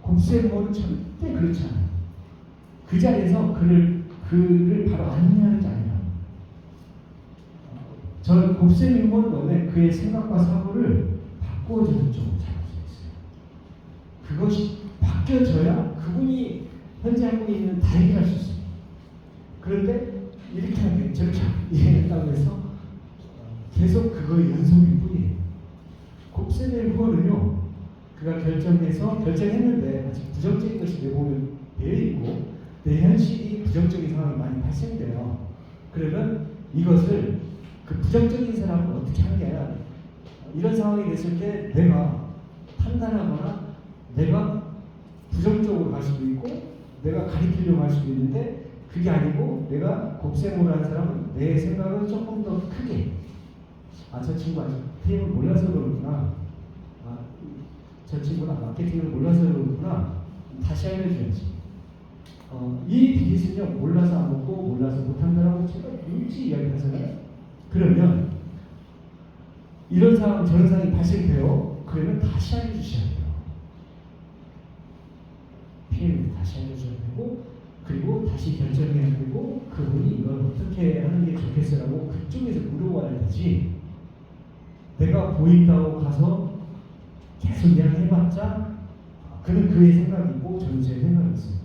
곱셈으로는 절대 그렇지 않아요. 그 자리에서 그를 바로 안내하는 게 아니라 저는 곱셈 인물원에 그의 생각과 사고를 바꿔주는 쪽으로 잡을 수 있어요. 그것이 바뀌어져야 그분이 현재 하고 있는 다 해결할 수 있어요. 그런데 이렇게 하면 저렇게 이해했다고 해서 계속 그거의 연속일 뿐이에요. 곱셈의 후원은요, 그가 결정했는데 아직 부정적인 것이 내 몸에 배어있고 내 현실이 부정적인 상황이 많이 발생돼요. 그러면 이것을 그 부정적인 사람을 어떻게 하는 게 아니라 이런 상황이 됐을 때 내가 판단하거나 내가 부정적으로 갈 수도 있고 내가 가리키려고 할 수도 있는데 그게 아니고 내가 곱셈으로 한 사람은 내 생각을 조금 더 크게 저 친구 아직 PM을 몰라서 그렇구나. 저 친구가 마케팅을 몰라서 그렇구나. 다시 알려줘야지. 이 비즈니스는요 몰라서 안 먹고 몰라서 못한다라고 제가 일찍 이야기하잖아요. 그러면 이런 상황 저런 상황이 발생돼요. 그러면 다시 알려주셔야 돼요. PM을 다시 알려줘야 되고 그리고 다시 결정해야 되고 그분이 이걸 어떻게 하는 게 좋겠어라고 그쪽에서 물어봐야 되지. 내가 보인다고 가서 계속 이야기해봤자 그는 그의 생각이 있고 저는 제 생각이 있습니다.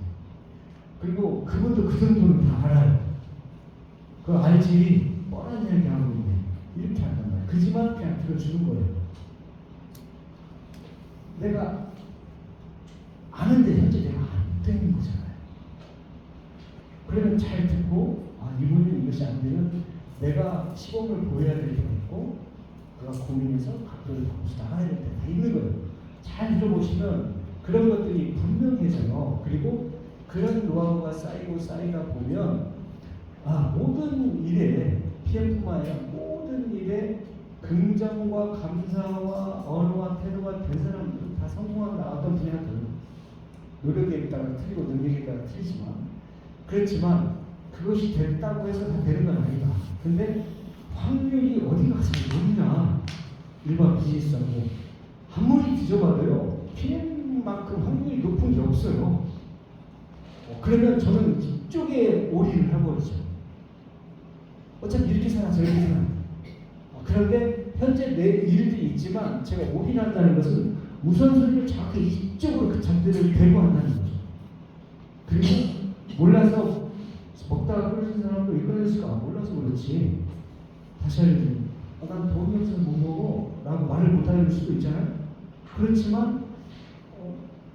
그리고 그분도 그 정도는 다 알아요. 그거 알지 뻔한 이야기 하고 있네. 이렇게 한단 말이에요. 그지만 그냥 들어주는 거예요. 내가 아는데 현재 내가 안 되는 거잖아요. 그러면 잘 듣고 이분은 이것이 안 되면 내가 시범을 보여야 될 때가 있고 그가 고민해서 각도를 바꿔서 나가야 될 때가 있는 거예요. 잘 들어보시면 그런 것들이 분명해져요. 그리고 그런 노하우가 쌓이다 보면 모든 일에 PM뿐만 아니라 모든 일에 긍정과 감사와 언어와 태도가 된 사람들은 다 성공한다. 어떤 분야든 노력에 따라 틀리고 능력에 따라 틀리지만 그렇지만 그것이 됐다고 해서 다 되는 건 아니다. 근데 확률이 어디 가서 높냐? 일반 비즈니스하고 아무리 뒤져봐도요 PM만큼 확률이 높은 게 없어요. 그러면 저는 이쪽에 올인을 해버리죠. 어차피 이렇게 살아 저렇게 살아. 그런데 현재 내 일들이 있지만 제가 올인한다는 것은 우선순위를 정확히 이쪽으로 그 장대를 대고 한다는 거죠. 그리고 몰라서 먹다가 같은 사람도 일반인수가 몰라서 그렇지. 다시 알려줘. 난 돈이 없어서 못 먹어 라고 말을 못 하는 수도 있잖아요. 그렇지만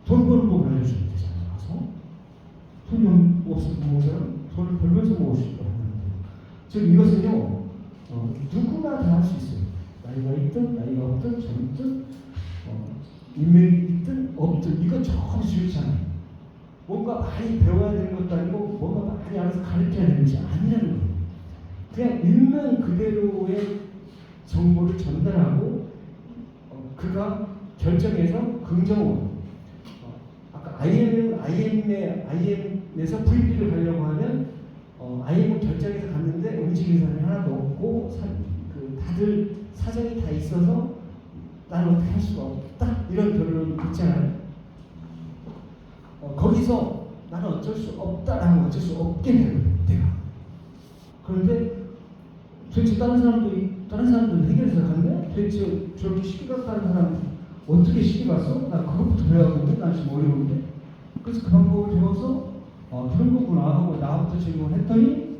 돈 버는 법을 알려주면 되잖아요. 가서 돈이 없어서 못 먹는 사람 돈을 벌면서 먹을 수 있다고 하는데, 즉 이것은요 누구나 다 할 수 있어요. 나이가 있든 나이가 없든 젊든 인맥이 있든 없든 이거 전혀 중요치 않아요. 뭔가 많이 배워야 되는 것도 아니고 뭔가 많이 알아서 가르쳐야 되는 것이 아니라는 거예요. 그냥 있는 그대로의 정보를 전달하고 그가 결정해서 긍정으로 아까 IM에서 VP를 가려고 하면 IM은 결정해서 갔는데 움직이는 사람이 하나도 없고 다들 사정이 다 있어서 나는 어떻게 할 수가 없다 이런 결론이 있잖아요. 거기서 나는 어쩔 수 없다라고 어쩔 수 없게 되는 내가. 그런데 도대체 다른 사람들 해결해서 갔네? 도대체 저렇게 시기 갔다는 사람 어떻게 시기 갔어? 나 그것부터 배워야겠는데? 난 지금 어려운데? 그래서 그 방법을 배워서 그런 거구나 하고 나부터 질문을 했더니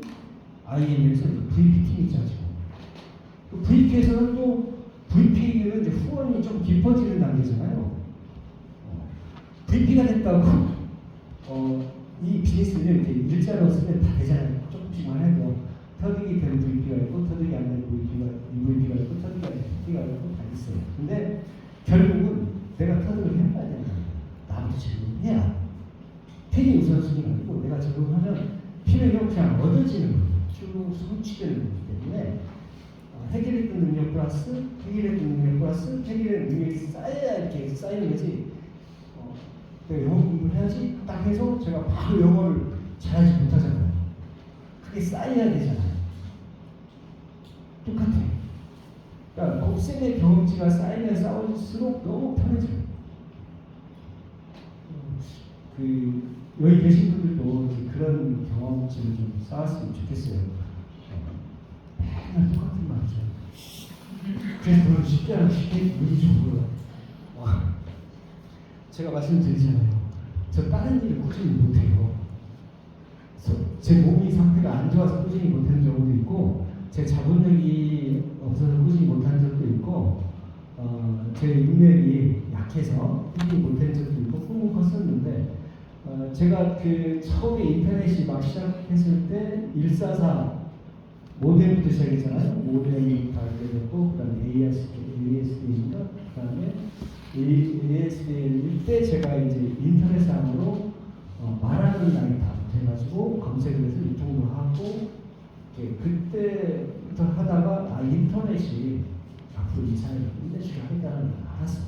IM에서 VP팀이 있잖아 지금. 그 VP에서는 또 VP는 이제 후원이 좀 깊어지는 단계잖아요. VP가 됐다고 이 비즈니스는 이렇게 일자로 쓰면 다 되잖아요. 조금씩만 해도 터득이 된 VP가 있고 터득이 안 된 VP가 있고 터득이 안 된 VP가 있고 다 있어요. 근데 결국은 내가 터득을 해야 되는 거예요. 나부터 적응해야. 편이 우선순위가 아니고 내가 적응하면 필요력 그냥 얻어지는 거예요. 쭉 성취되는 거기 때문에 해결했던 능력 플러스 해결의 능력이 쌓여야 이렇게 쌓이는 거지. 내가 영어 공부를 해야지 딱 해서 제가 바로 영어를 잘하지 못하잖아요. 그게 쌓여야 되잖아요. 똑같아요. 그러니까 곱셈의 경험치가 쌓이면 쌓일수록 너무 편해져요. 여기 계신 분들도 그런 경험치를 좀 쌓았으면 좋겠어요. 맨날 똑같은 말이죠. 그래서 그걸 쉽게 무리적으로 제가 말씀드리잖아요. 저 다른 일을 꾸준히 못해요. 제 몸이 상태가 안 좋아서 꾸준히 못하는 경우도 있고, 제 자본력이 없어서 꾸준히 못한 적도 있고, 제 인맥이 약해서 꾸준히 못한 적도 있고, 꿈은 컸었는데, 제가 처음에 인터넷이 막 시작했을 때 144 모뎀부터 시작했잖아요. 모뎀이 발견됐고, 그 다음에 ASD인가, 그 다음에 ASD일 때 제가 이제 인터넷상으로 말하는 나이 다 해가지고 검색을 해서 유튜브로 하고, 그때부터 하다가 인터넷이 앞으로 이 사회를 끝내주게 하겠다는 걸 알았어요.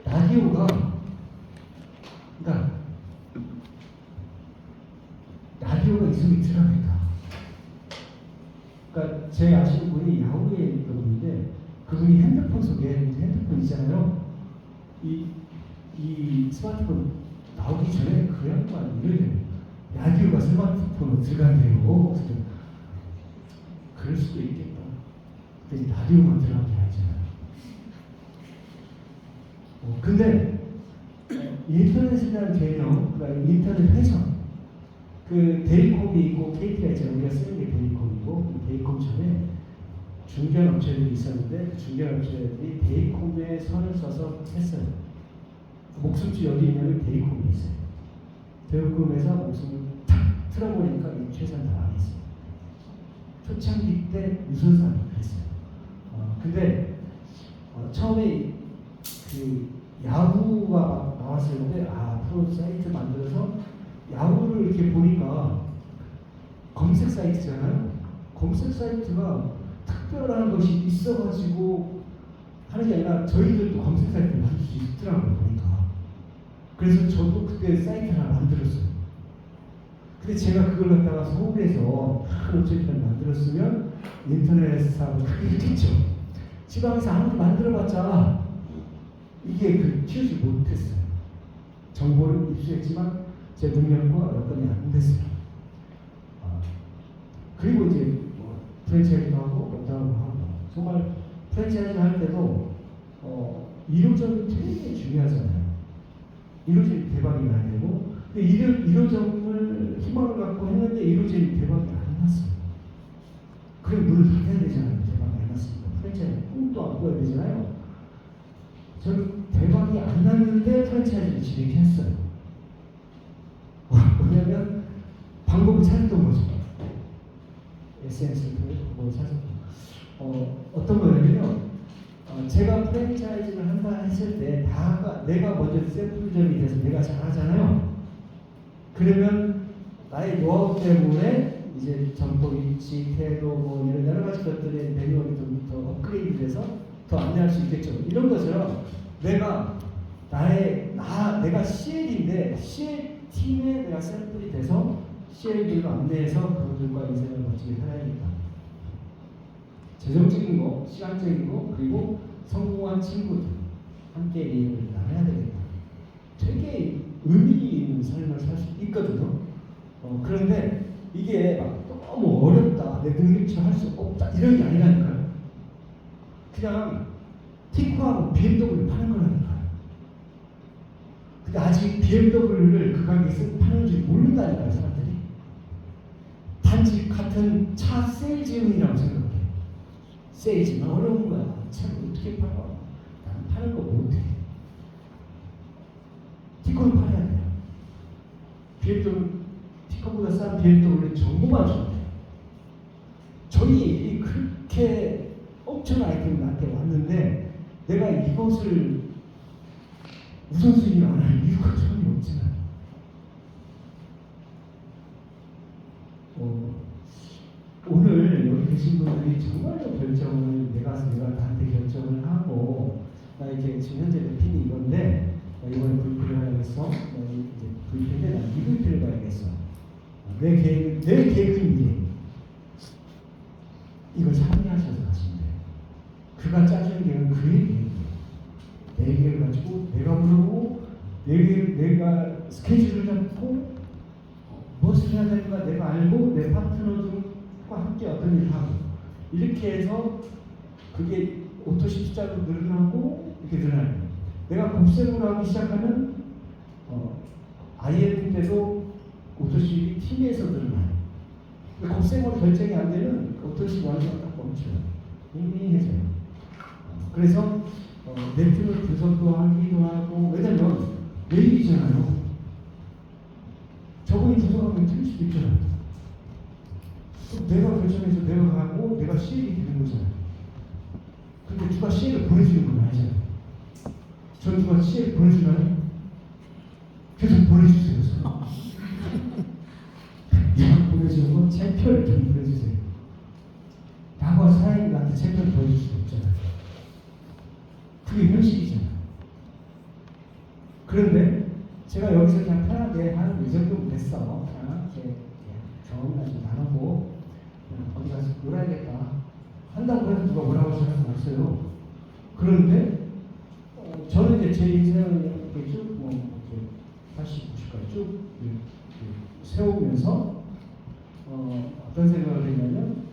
라디오가 그러니까 라디오가 이 속에 들어가니까. 그러니까 제 아시는 분이 야후에 있던 분인데 그분이 핸드폰 속에 핸드폰 있잖아요. 이 스마트폰 나오기 전에 그 양반 이래요. 라디오가 스마트폰으로 들어간대요. 그럴 수도 있겠다. 근데 라디오만 들어간 게 아니잖아요. 근데 인터넷이라는 개념, 그러니까 인터넷 회선, 데이콤이 있고 KT가 있잖아요. 우리가 쓰는 게 데이콤이고, 데이콤 전에 중견업체들이 있었는데 그 중견업체들이 데이콤에 선을 써서 했어요. 목숨줄 어디 있냐면 데이콤이 있어요. 데이콤에서 목숨을 탁 틀어보니까 최선 다 했어요. 초창기 때 유선사를 했어요. 근데 처음에 야후가 나왔을 때 앞으로 사이트 만들어서 야후를 이렇게 보니까 검색 사이트잖아요. 검색 사이트가 특별한 것이 있어가지고 하는 게 아니라 저희들도 검색 사이트를 만들 수 있더라고요. 보니까. 그래서 저도 그때 사이트 하나 만들었어요. 근데 제가 그걸 갖다가 서울에서 큰 웹사이트를 만들었으면 인터넷 사업을 크게 했겠죠. 지방에서 아무리 만들어봤자 이게 키우지 못했어요. 정보를 입수했지만 제 능력과 여건이 안 됐어요. 그리고 이제 프랜차이즈도 하고 어떠하고 하고 정말 프랜차이즈 할 때도 이로점이 되게 중요하잖아요. 이로점이 대박이 나야 되고 근데 이로점을 희망을 했는데 이루어진 대박이 안 났어요. 그럼 문을 닫아야 되잖아요. 대박이 안 났으니까. 프랜차이즈 꿈도 안 꿔야 되잖아요. 저는 대박이 안 났는데 프랜차이즈를 진행했어요. 뭐냐면 방법을 찾았던 거죠. SNS를 통해서 방법을 찾았던 어떤 거냐면요. 제가 프랜차이즈를 한다 했을 때 다가 내가 먼저 샘플점이 돼서 내가 잘하잖아요. 그러면 나의 노하우 때문에 이제 점포 위치, 태도 뭐 이런 여러 가지 것들의 매뉴얼이 좀 더 업그레이드돼서 더 안내할 수 있겠죠. 이런 것처럼 내가 내가 CL인데 CL 팀에 내가 샘플이 돼서 CL들로 안내해서 그분들과 인생을 멋지게 살아야겠다. 재정적인 거, 시간적인 거, 그리고 성공한 친구들 함께 이익을 나눠야 되겠다. 되게 의미 있는 삶을 살 수 있거든요. 그런데 이게 막 너무 어렵다, 내 능력치를 할 수 없다 이런 게 아니라니까요. 그냥 티코하고 BMW 파는 거라니까요. 근데 아직 BMW를 그 가격에서 파는 줄 모른다니까요, 사람들이. 단지 같은 차 세일즈용이라고 생각해요. 세일즈는 어려운 거야. 차를 어떻게 팔아? 나는 파는 거 못해. 티코를 팔아야 돼요. BMW, 티코보다 싼 BMW를 정보만 줘야 돼요. 저희 그렇게 엄청난 아이템이 나한테 왔는데 내가 이것을 우선순위로 안 할 이유가 전혀 없잖아요. 오늘 여기 계신 분들이 정말로 결정을 내가 나한테 결정을 하고 나 이렇게 지금 현재 내 핀이 이건데 이번에 VP를 해야겠어. 이제 VP인데 난 EVP를 가야겠어. 내 계획은 이래. 이걸 참여하셔서 가시면 돼요. 그가 짜주는 계획은 그의 계획이에요. 내 계획을 가지고 내가 부르고 내가 스케줄을 잡고 무엇을 해야 되는가 내가 알고 내 파트너들과 함께 어떤 일을 하고 이렇게 해서 그게 오토시 숫자로 늘어나고 이렇게 늘어나요. 내가 곱셈으로 하기 시작하면 IM 때도 오토시 팀에서 늘어나요. 곱셈으로 결정이 안 되면 오토시 완전 딱 멈춰요. 밍밍해져요. 그래서 네트워크 분석도 하기도 하고 왜냐면 매일이잖아요. 저분이 분석하면 틀릴 수도 있잖아요. 내가 결정해서 내가 가고 내가 CL이 되는 거잖아요. 근데 누가 CL을 보내주는 건 아니잖아요. 전 누가 CL 보내주나요? 계속 보내주세요. 이왕 보내주는 건 챔피언을 좀 보내주세요. 나와 사장님이 나한테 챔피언을 보여줄 수 없잖아요. 그게 현실이잖아요. 그런데 제가 여기서 그냥 편하게 한 이 정도면 됐어. 그냥 이렇게 경험이나 좀 나누고 그냥 어디 가서 놀아야겠다 한다고 해도 누가 뭐라고 할 사람은 없어요. 그런데 저는 이제 제 인생을 이렇게 쭉 이렇게 80, 90까지 쭉 세우면서 어떤 생각을 했냐면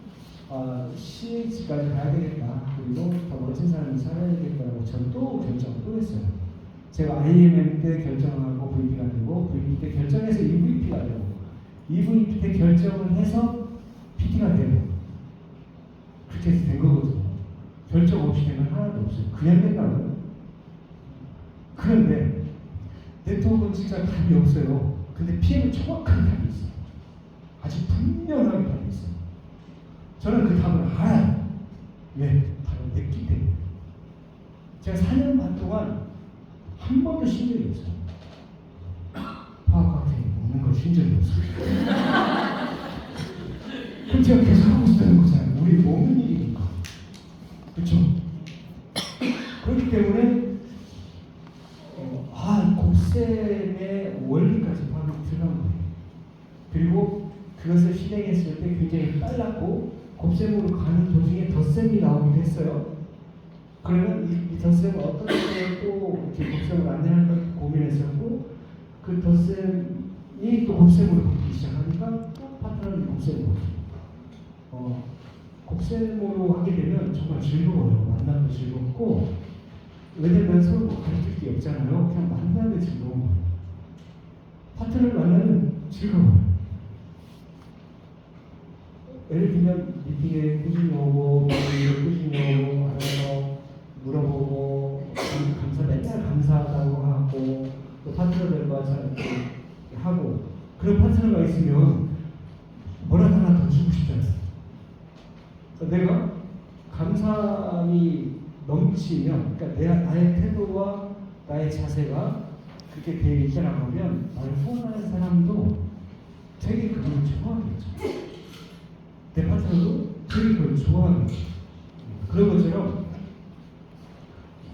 CH까지 가야 되겠다. 그리고 더 멋진 삶을 살아야 되겠다고 저는 또 결정을 또 했어요. 제가 IMM 때 결정하고 VP가 되고 VP 때 결정해서 EVP가 되고 EVP 때 결정을 해서 PT가 되고 그렇게 해서 된 거거든요. 결정 없이 된 건 하나도 없어요. 그냥 된다고요. 그런데 네트워크는 진짜 답이 없어요. 근데 PM은 정확한 답이 있어요. 아주 분명하게 답이 있어요. 저는 그 답을 알아요. 왜? 바로 냈기 때문에. 제가 4년 반 동안 한 번도 쉰 적이 없어요. 화학학생이 먹는 걸 쉰 적이 없어요. 그럼 제가 계속 하고 있다는 거잖아요. 우리 먹는 일이니까. 그렇죠? 그렇기 때문에 곱셈의 원리까지 파악이 들어간 거예요. 그리고 그것을 실행했을 때 굉장히 빨랐고 곱셈으로 가는 도중에 덧셈이 나오기도 했어요. 그러면 이 덧셈을 어떤 식으로 또 이렇게 곱셈을 안내할까 고민했었고 그 덧셈이 또 곱셈으로 바뀌기 시작하니까 또 파트너는 곱셈으로 곱셈으로 하게 되면 정말 즐거워요. 만남도 즐겁고 왜냐면 서로 가르칠 게 없잖아요. 그냥 만나면 즐거운 거예요. 파트너를 만나면 즐거워요. 예를 들면 미팅에 꾸준히 오고 꾸준히 오고 알아서 물어보고 감사 맨날 감사하다고 하고 또 파트너들과 잘 이렇게 하고 그런 파트너가 있으면 뭐라도 하나 더 주고 싶지 않습니까? 내가 감사함이 넘치면 그러니까 나의 태도와 나의 자세가 그렇게 되어 있다라고 하면 나를 후원하는 사람도 되게 그걸 좋아하겠죠. 내 파트너도 되게 그걸 좋아하겠죠. 그런 것처럼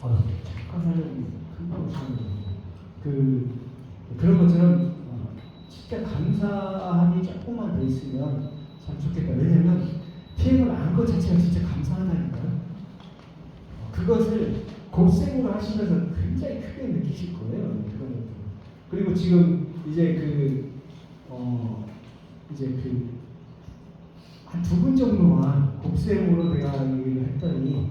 착각하려고 금방 오시는 그런 것처럼 진짜 감사함이 조금만 더 있으면 참 좋겠다. 왜냐면 PM을 안 것 자체가 진짜 감사하다니까요. 그것을 곱셈으로 하시면서 굉장히 크게 느끼실 거예요. 그리고 지금 이제 한 두 분 정도만 곱셈으로 내가 얘기를 했더니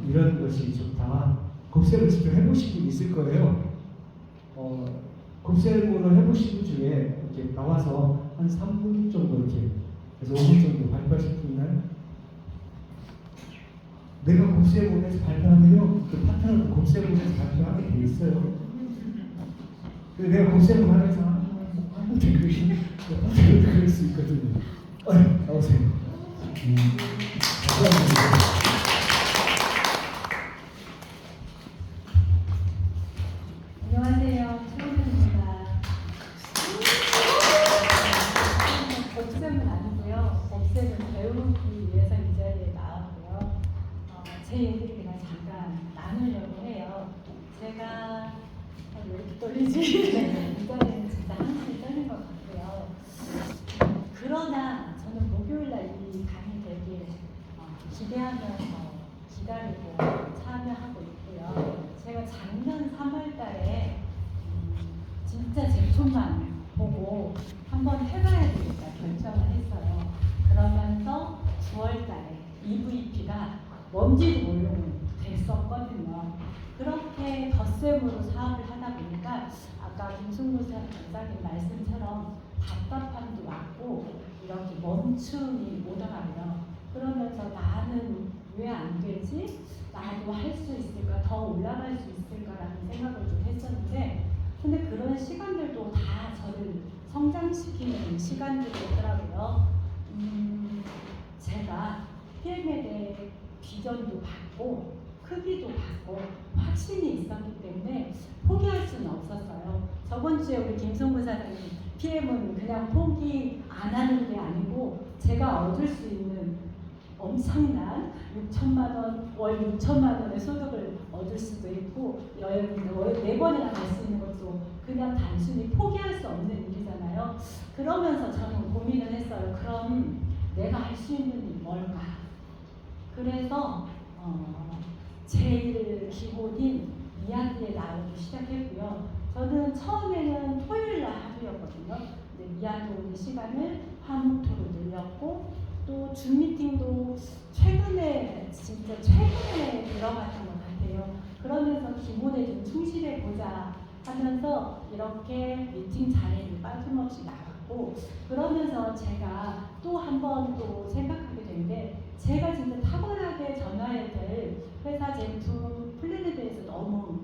이런 것이 좋다. 곱셈을 직접 해보신 분 있을 거예요. 곱셈으로 해보신 분 중에 이렇게 나와서 한 3분 정도 이렇게 그래서 5분 정도 발표하실 분 있나요? 내가 곱셈으로 해서 발표하면요 그 파트너도 곱셈으로 해서 발표하게 돼 있어요. 근데 내가 곱셈을 하면서 아무튼 그럴 수 있거든요. 나오세요. 안녕하세요. 최은입니다. 곱셈은 아니고요. 곱셈은 배우기 위해서 이 자리에 나왔고요. 제 얘기를 그냥 잠깐 나누려고 해요. 제가 왜 이렇게 떨리지? 이번에는 진짜 한숨이 떨린 것 같고요. 그러나 저는 목요일날 이 강의 되길 기대하면서 기다리고 참여하고 있고요. 제가 작년 3월달에 진짜 제품만 보고 한번 해봐야 되겠다 결정을 했어요. 그러면서 9월달에 EVP가 뭔지도 모르고 됐었거든요. 그렇게 덧셈으로 사업을 하다 보니까 아까 김승무 원장님 말씀처럼 답답함도 왔고 이렇게 멈춤이 오더라고요. 그러면서 나는 왜 안 되지? 나도 할 수 있을까? 더 올라갈 수 있을까라는 생각을 좀 했었는데 근데 그런 시간들도 다 저를 성장시키는 시간들이었더라고요. 제가 PM에 대해 비전도 받고 크기도 받고 확신이 있었기 때문에 포기할 수는 없었어요. 저번 주에 우리 김성구 사장님 PM은 그냥 포기 안 하는 게 아니고 제가 얻을 수 있는 엄청난 6천만 원, 월 6천만 원의 소득을 얻을 수도 있고 여행 4번이나 갈 수 있는 것도 그냥 단순히 포기할 수 없는 일이잖아요. 그러면서 저는 고민을 했어요. 그럼 내가 할 수 있는 일이 뭘까? 그래서 제일 기본인 미야기에 나오기 시작했고요. 저는 처음에는 토요일날 하루였거든요. 근데 미야기 오는 시간을 화목토로 늘렸고 또 줌 미팅도 최근에 들어갔던 것 같아요. 그러면서 기본에 좀 충실해 보자 하면서 이렇게 미팅 자리를 빠짐없이 나갔고 그러면서 제가 또 한 번 또 생각하게 된 게 제가 진짜 탁월하게 전화해야 될 회사 제품 플랜에 대해서 너무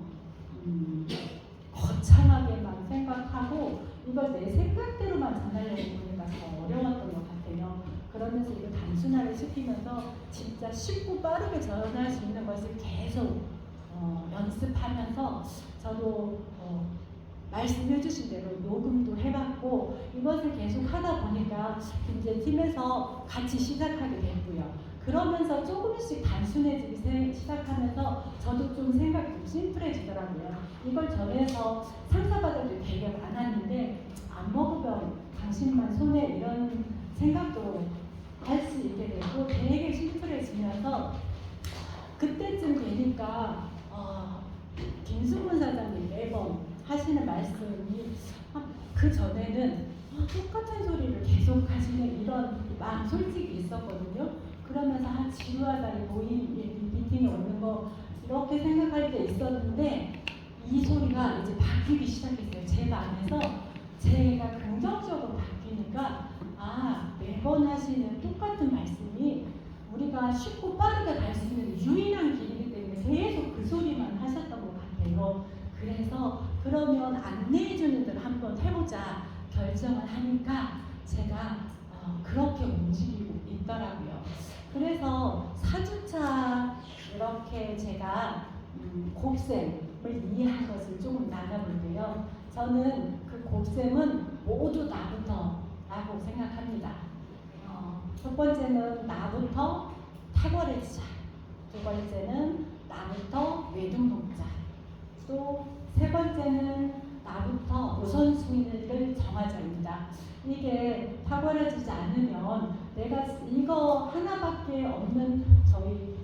거창하게만 생각하고 이걸 내 생각대로만 전하려고 보니까 더 어려웠던 것 같아요. 그러면서 이거 단순화를 시키면서 진짜 쉽고 빠르게 전할 수 있는 것을 계속 연습하면서 저도 말씀해 주신 대로 녹음도 해봤고 이것을 계속 하다 보니까 이제 팀에서 같이 시작하게 됐고요. 그러면서 조금씩 단순해지기 시작하면서 저도 좀 생각이 좀 심플해지더라고요. 이걸 전해서 상사받아도 되게 많았는데 안 먹으면 당신만 손해 이런 생각도 할 수 있게 되고 되게 심플해지면서 그때쯤 되니까 김수근 사장님 매번 하시는 말씀이 그 전에는 똑같은 소리를 계속 하시는 이런 마음 솔직히 있었거든요. 그러면서 지루하다 이 모임 미팅에 오는 거 이렇게 생각할 때 있었는데 이 소리가 이제 바뀌기 시작했어요. 제 마음에서 제가 긍정적으로 바뀌니까 매번 하시는 똑같은 우리가 쉽고 빠르게 갈 수 있는 유일한 길이기 때문에 계속 그 소리만 하셨던 것 같아요. 그래서 그러면 안내해주는 대로 한번 해보자 결정을 하니까 제가 그렇게 움직이고 있더라고요. 그래서 4주차 이렇게 제가 곱셈을 이해한 것을 조금 나눠볼게요. 저는 그 곱셈은 모두 나부터 라고 생각합니다. 첫 번째는 나부터 탁월해지자. 두 번째는 나부터 외동동자. 또 세 번째는 나부터 우선순위를 정하자입니다. 이게 탁월해지지 않으면 내가 이거 하나밖에 없는 저희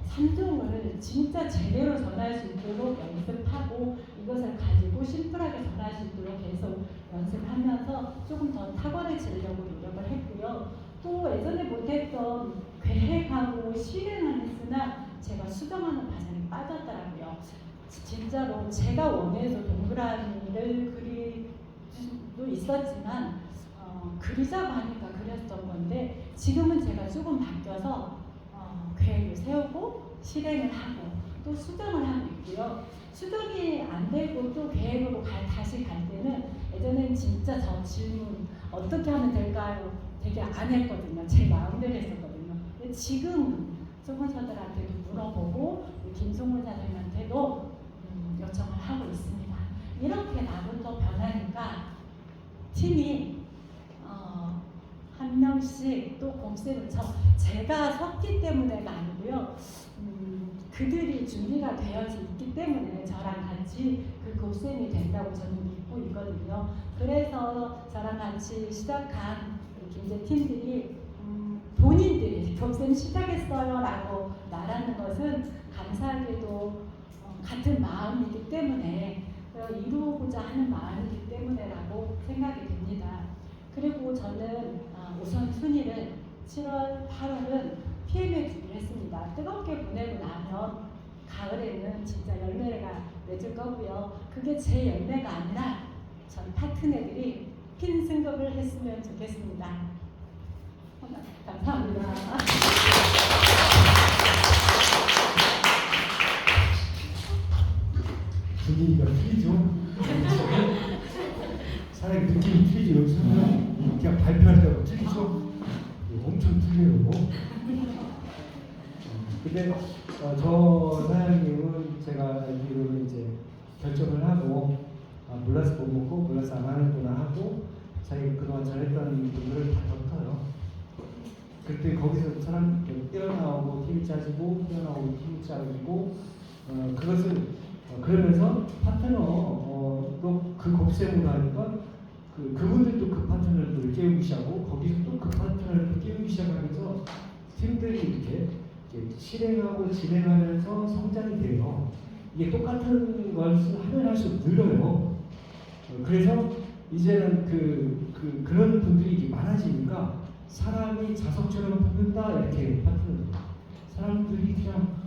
3종을 진짜 제대로 전할 수 있도록 연습하고 이것을 가지고 심플하게 전할 수 있도록 계속 연습하면서 조금 더 탁월해지려고 노력을 했고요. 또 예전에 못했던 계획하고 실행을 했으나 제가 수정하는 과정에 빠졌더라고요. 진짜로 제가 원해서 동그라미를 그릴 수도 있었지만 그리자고 하니까 그렸던 건데 지금은 제가 조금 바뀌어서 계획을 세우고 실행을 하고 또 수정을 하고 있고요. 수정이 안 되고 또 계획으로 다시 갈 때는 예전엔 진짜 저 질문 어떻게 하면 될까요? 되게 안 했거든요. 제 마음대로 했었거든요. 근데 지금 수건사들한테도 물어보고 김송문 사장님한테도 요청을 하고 있습니다. 이렇게 나부터 변하니까 팀이 한 명씩 또 곱셈을 제가 섰기 때문에가 아니고요. 그들이 준비가 되어져 있기 때문에 저랑 같이 그 곱셈이 된다고 저는 믿고 있거든요. 그래서 저랑 같이 시작한 이제 팀들이 본인들이 곱셈 시작했어요 라고 말하는 것은 감사하게도 같은 마음이기 때문에 이루고자 하는 마음이기 때문에라고 생각이 됩니다. 그리고 저는 우선 순위를 7월, 8월은 PM에 주기로 했습니다. 뜨겁게 보내고 나면 가을에는 진짜 열매가 맺을 거고요. 그게 제 열매가 아니라 전 파트너들이 핀 승급을 했으면 좋겠습니다. 감사합니다. 분위기가 틀리죠? 사람의 느낌이 틀리죠? 여기서는 그냥 발표할 때하고 틀리죠? 엄청 틀려요. 근데 저 사장님은 제가 알기로는 이제 결정을 하고 몰라서 못 먹고 몰라서 안 하는구나 하고 자기가 그동안 잘했던 분들을 다 덮어요. 그때 거기서 사람 뛰어나오고 힘이 짜지고 뛰어나오고 힘이 짜지고 그것을 그러면서 파트너 또 그 곱셈으로 하니까 그분들도 그 파트너를 깨우기 시작하고 거기서 또 그 파트너를 깨우기 시작하면서 팀들이 이렇게 실행하고 진행하면서 성장이 돼요. 이게 똑같은 것을 하면 할수록 늘어요. 그래서 이제는 그런 분들이 많아지니까 사람이 자석처럼 붙는다 이렇게 파트너들 사람들이 그냥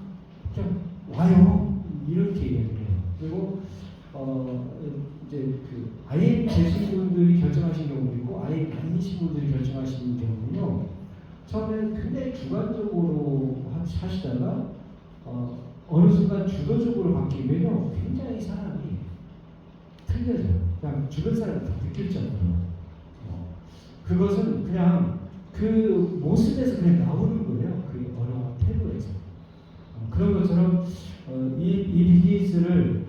와요 이렇게 얘기해요. 그리고 이제 아예 계신 분들이 결정하신 경우도 있고 아예 아니신 분들이 결정하시는 경우는요. 처음엔 굉장히 주관적으로 하시다가 어느 순간 주도적으로 바뀌면요 굉장히 사람이 틀려져요. 그냥 주변 사람이 다 느낄 정도로 그것은 그냥 그 모습에서 그냥 나오는 거예요. 그 언어와 태도에서 그런 것처럼 이 비즈니스를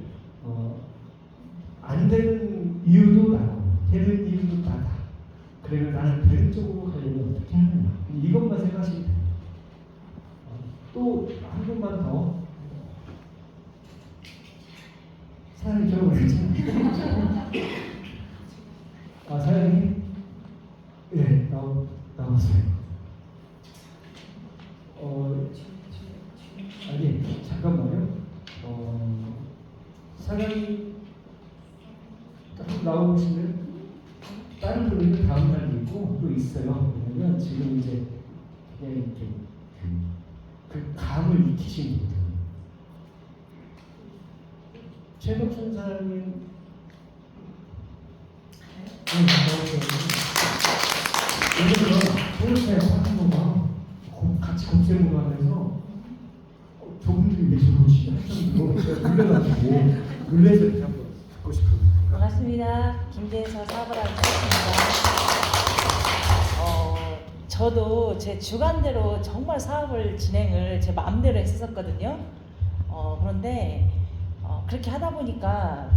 안 되는 이유도 나고 되는 이유도 나다. 그러면 나는 되는 쪽으로 가려면 어떻게 하느냐. 이것만 생각하시면 됩니다. 또 한 번만 더 사장님 저러고 있잖아요. 사장님 예 나오세요. 아니 잠깐만요. 사장님 딱 나오시면 다른 분들은 다음 날도 있고 또 있어요. 왜냐면 지금 이제 그냥 이렇게 그 감을 익히신 분들. 최덕순 사장님 나오세요. 오늘은 서울대 파트너가 같이 같이 검색을 하면서 저분들이 왜 저러지 할 정도로 제가 놀래가지고 놀래서 한번 듣고 싶어요. 반갑습니다. 김대에서 사업을 하고 있습니다. 저도 제 주관대로 정말 사업을 진행을 제 마음대로 했었거든요. 그런데 그렇게 하다 보니까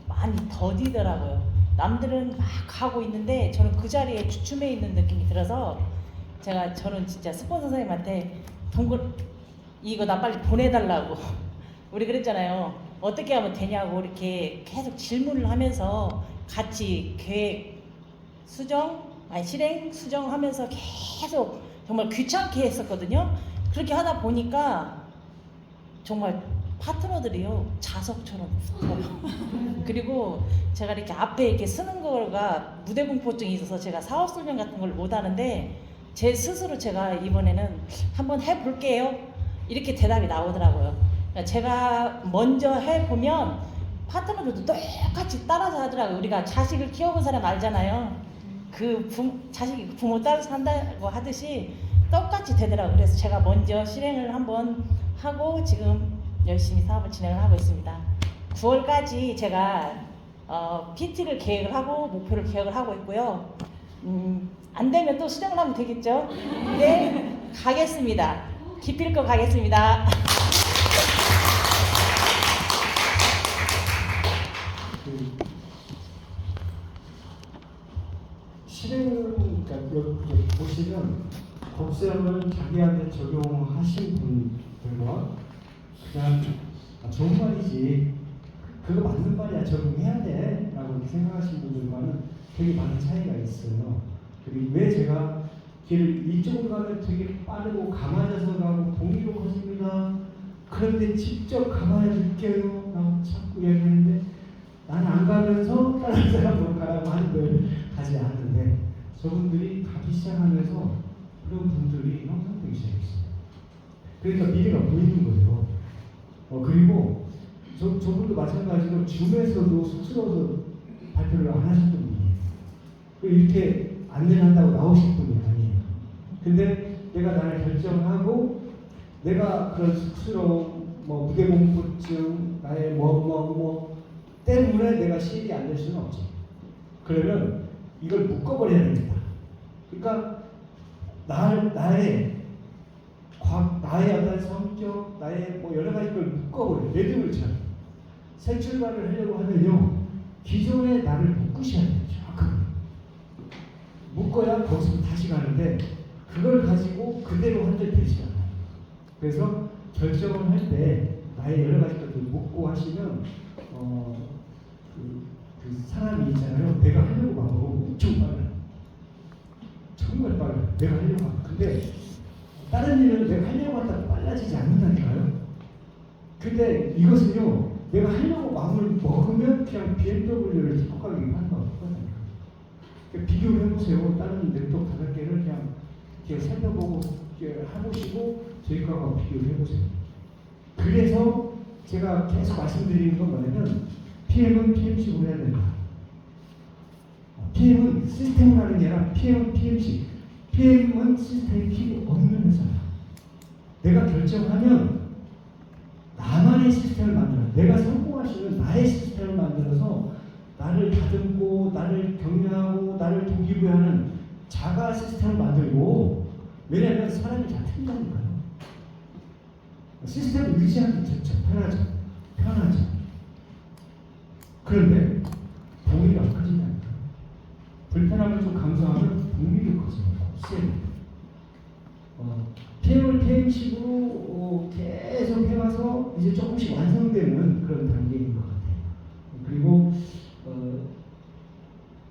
많이 더디더라고요. 남들은 막 하고 있는데 저는 그 자리에 주춤해 있는 느낌이 들어서 저는 진짜 스폰서 선생님한테 이거 나 빨리 보내달라고 우리 그랬잖아요. 어떻게 하면 되냐고 이렇게 계속 질문을 하면서 같이 실행 수정하면서 계속 정말 귀찮게 했었거든요. 그렇게 하다 보니까 정말 파트너들이요 자석처럼 붙어요. 그리고 제가 이렇게 앞에 이렇게 쓰는 거가 무대 공포증이 있어서 제가 사업 설명 같은 걸 못 하는데 제 스스로 제가 이번에는 한번 해볼게요. 이렇게 대답이 나오더라고요. 그러니까 제가 먼저 해보면 파트너들도 똑같이 따라서 하더라고요. 우리가 자식을 키워본 사람 알잖아요. 자식이 부모 따라서 한다고 하듯이 똑같이 되더라고요. 그래서 제가 먼저 실행을 한번 하고 지금 열심히 사업을 진행을 하고 있습니다. 9월까지 제가 PT를 계획을 하고 목표를 계획을 하고 있고요. 안 되면 또 수정을 하면 되겠죠? 네, 가겠습니다. 기필코 가겠습니다. 실행을 그러니까 보시면 법령을 자기한테 적용하신 분들과 그냥 좋은 말이지 그거 맞는 말이야 적용해야 돼 라고 이렇게 생각하시는 분들과는 되게 많은 차이가 있어요. 그리고 왜 제가 길을 이쪽으로 가면 되게 빠르고 가만져서 가고 동의로 커집니다. 그런데 직접 가만해줄게요 라고 자꾸 얘기하는데 나는 안 가면서 다른 사람으로 가라고 하는데 가지 않는데 저분들이 가기 시작하면서 그런 분들이 형성되기 시작했어요. 그러니까 미래가 보이는 거예요. 그리고 저분도 마찬가지로 줌에서도 쑥스러워서 발표를 안 하셨던 분이에요. 이렇게 안내를 한다고 나오실 분이 아니에요. 근데 내가 나를 결정하고 내가 그런 쑥스러움, 무대 공포증, 나의 때문에 내가 시행이 안 될 수는 없지. 그러면 이걸 묶어버려야 됩니다. 그러니까 나의 어떤 성격, 나의 여러 가지 걸 묶어버려요. 레드불처럼. 새 출발을 하려고 하면요. 기존의 나를 묶으셔야 돼요. 정확하게. 묶어야 거기서 다시 가는데 그걸 가지고 그대로 한들 되지 않아요. 그래서 결정을 할 때 나의 여러 가지 것들을 묶고 하시면 그 사람이 있잖아요. 내가 하려고 하고 엄청 빨라요. 정말 빨라요. 내가 하려고 하고. 근데 다른 일은 내가 하려고 하다가 빨라지지 않는다니까요. 근데 이것은요. 내가 하려고 마음을 먹으면 그냥 BMW를 틱톡하게 하는 거 같거든요. 비교를 해보세요. 다른 랩톱 5개를 그냥 이렇게 살펴보고 해보시고 저희 거하고 비교를 해보세요. 그래서 제가 계속 말씀드리는 건 뭐냐면 PM은 PM식으로 해야 된다. PM은 시스템을 하는 게 아니라 PM은 PM식. PM은 시스템이 필요 없는 회사다. 내가 결정하면 나만의 시스템을 만들어. 내가 성공할 수 있는 나의 시스템을 만들어서 나를 다듬고 나를 격려하고 나를 동기부여하는 자가 시스템을 만들고 왜냐하면 사람이 다 틀린다니까요. 시스템을 유지하기 좋죠. 편하죠. 그런데 동의가 커진다니까. 불편함을 좀 감수하면 동의도 커져요. PM을 PM식으로 계속 해와서 이제 조금씩 완성되는 그런 단계인 것 같아요. 그리고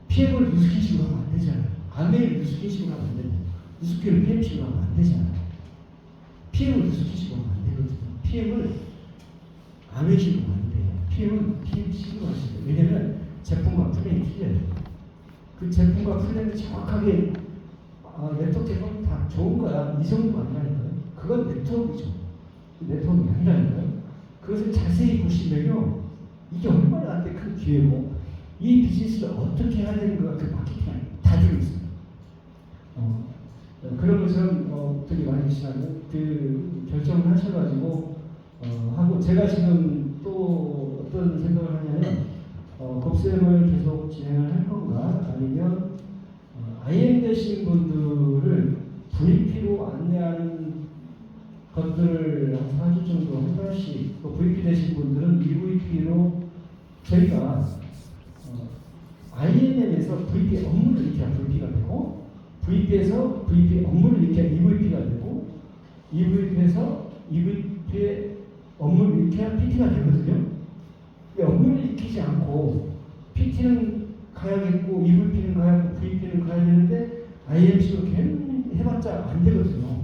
PM을 유스킨식으로 하면 안 되잖아요. 아메를 유스킨식으로 하면 안 됩니다. 유스킨을 PM식으로 하면 안 되잖아요. PM을 유스킨식으로 하면 안 되거든요. PM을 아메식으로 하면 돼요. PM은 PM식으로 하셔야 돼요. 왜냐면 제품과 플랜이 틀려요. 그 제품과 플랜을 정확하게 네트워크 제품 다 좋은 거야. 이 정도 아니라니까요. 그건 네트워크죠. 네트워크가 아니라니까요. 그것을 자세히 보시면요. 이게 얼마나 나한테 큰 기회고 이 비즈니스를 어떻게 해야 되는 거가 그 마케팅이 다 들어있어요. 그런 것은 분이 많이 계시다면 그 결정을 하셔가지고 하고 제가 지금 또 어떤 생각을 하냐면 곱셈을 계속 진행을 할 건가 아니면 IM 되신 분들을 VP로 안내하는 것들을 한 4주 정도 한 달씩 또 VP 되신 분들은 EVP로 저희가 IMM에서 VP 업무를 익혀야 VP가 되고 VP에서 VP 업무를 익혀야 EVP가 되고 EVP에서 EVP의 업무를 익혀야 PT가 되거든요. 업무를 익히지 않고 PT는 가야겠고 EVP는 가야겠고 VP는 가야 되는데 IMC로 해봤자 안 되거든요.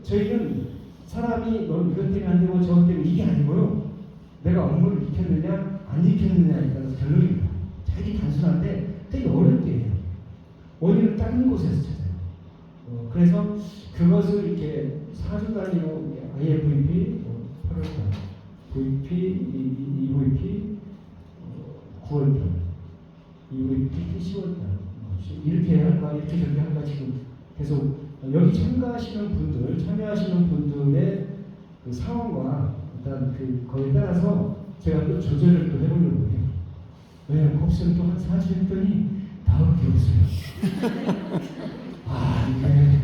저희는 사람이 너 이것 때문에 안 되고 저것 때문에 이게 아니고요. 내가 업무를 익혔느냐 안 익혔느냐에 따라서 결론입니다. 되게 단순한데 되게 어렵게 해요. 원인을 다른 곳에서 찾아요. 그래서 그것을 이렇게 4주 단위로 IFVP 8월달, VP, EVP 9월달, EVP 10월달 이렇게 할까 이렇게 저렇게 할까 지금 계속 여기 참가하시는 분들, 참여하시는 분들의 그 상황과 일단 거기에 따라서 제가 또 조절을 또 해보려고 해요. 왜냐면 곱셈 또한 4주 했더니 다음 게 없어요. 이게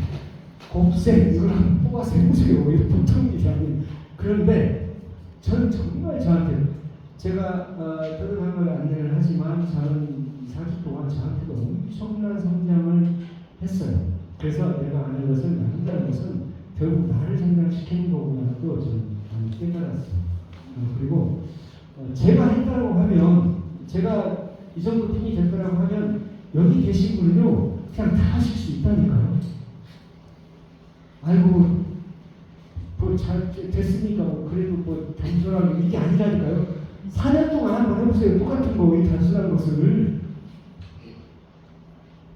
곱셈 이걸 한번 뽑아서 해보세요. 이거 보통 일이 아니에요. 그런데 저는 정말 저한테 제가 따뜻한 걸 안내를 하지만 저는 4주 동안 저한테도 엄청난 성장을 했어요. 그래서 내가 아는 것은 한다는 것은 결국 나를 성장시키는 거구나도 저는 많이 깨달았어요. 그리고 제가 했다고 하면 제가 이 정도 팀이 됐다고 하면 여기 계신 분은요 그냥 다 하실 수 있다니까요. 아이고 뭐 잘 됐으니까 뭐 그래도 뭐 겸손하게 이게 아니라니까요. 4년 동안 한번 해보세요. 똑같은 거 이 단순한 것을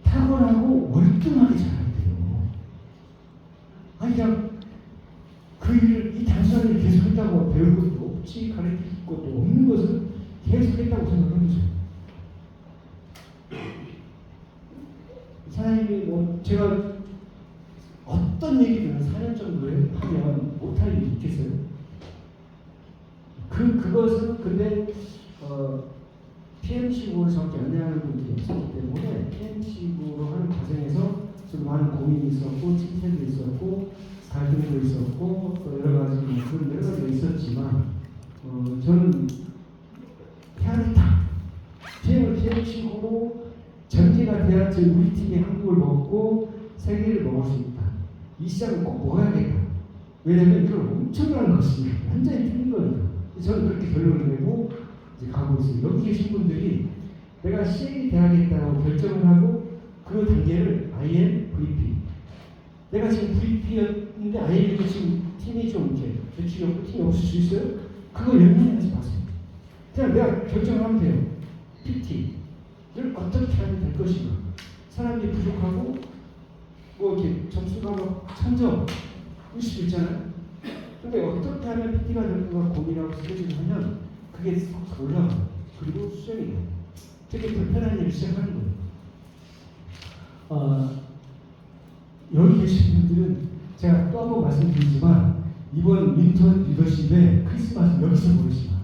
탁월하고 월등하게 잘해야 돼요. 그냥 그 일을 이 단순한 일을 계속 했다고 배울 것도 없지 가르칠 것도 없는 것을 계속 했다고 생각해보세요. 사장님이 뭐 제가 어떤 얘기든 4년 정도 하면 못할 일이 있겠어요? 그것은 근데 PM식으로 저렇게 안내하는 분들이 없었기 때문에 PM식으로 하는 과정에서 좀 많은 고민이 있었고 침체도 있었고 갈등도 있었고 또 여러 가지 그런 여러 가지가 있었지만 저는 해야겠다. PM식으로 전개가 돼야 우리 팀이 한국을 먹고 세계를 먹을 수 있다. 이 시장을 꼭 먹어야겠다. 왜냐하면 이건 엄청난 것이 완전히 틀린 거니까. 저는 그렇게 결론을 내고 이제 가고 있어요. 여기 계신 분들이 내가 CL이 돼야겠다고 결정을 하고 그 단계를 IM, VP. 내가 지금 VP였는데 IM이 지금 팀이 좀 이렇게 배출이 없고 팀이 없을 수 있어요? 그걸 연구하지 마세요. 그냥 내가 결정을 하면 돼요. PT를 어떻게 하면 될 것인가. 사람이 부족하고 뭐 이렇게 점수가 막 천점 일 수도 있잖아요. 근데 어떻게 하면 PT가 될 건가 고민하고 스케줄을 하면 그게 쏙 올라가요. 그리고 수정이 돼요. 되게 불편한 일을 시작하는 거예요. 여기 계신 분들은 제가 또 한 번 말씀드리지만 이번 윈터 리더십에 크리스마스 여기서 보내시면 안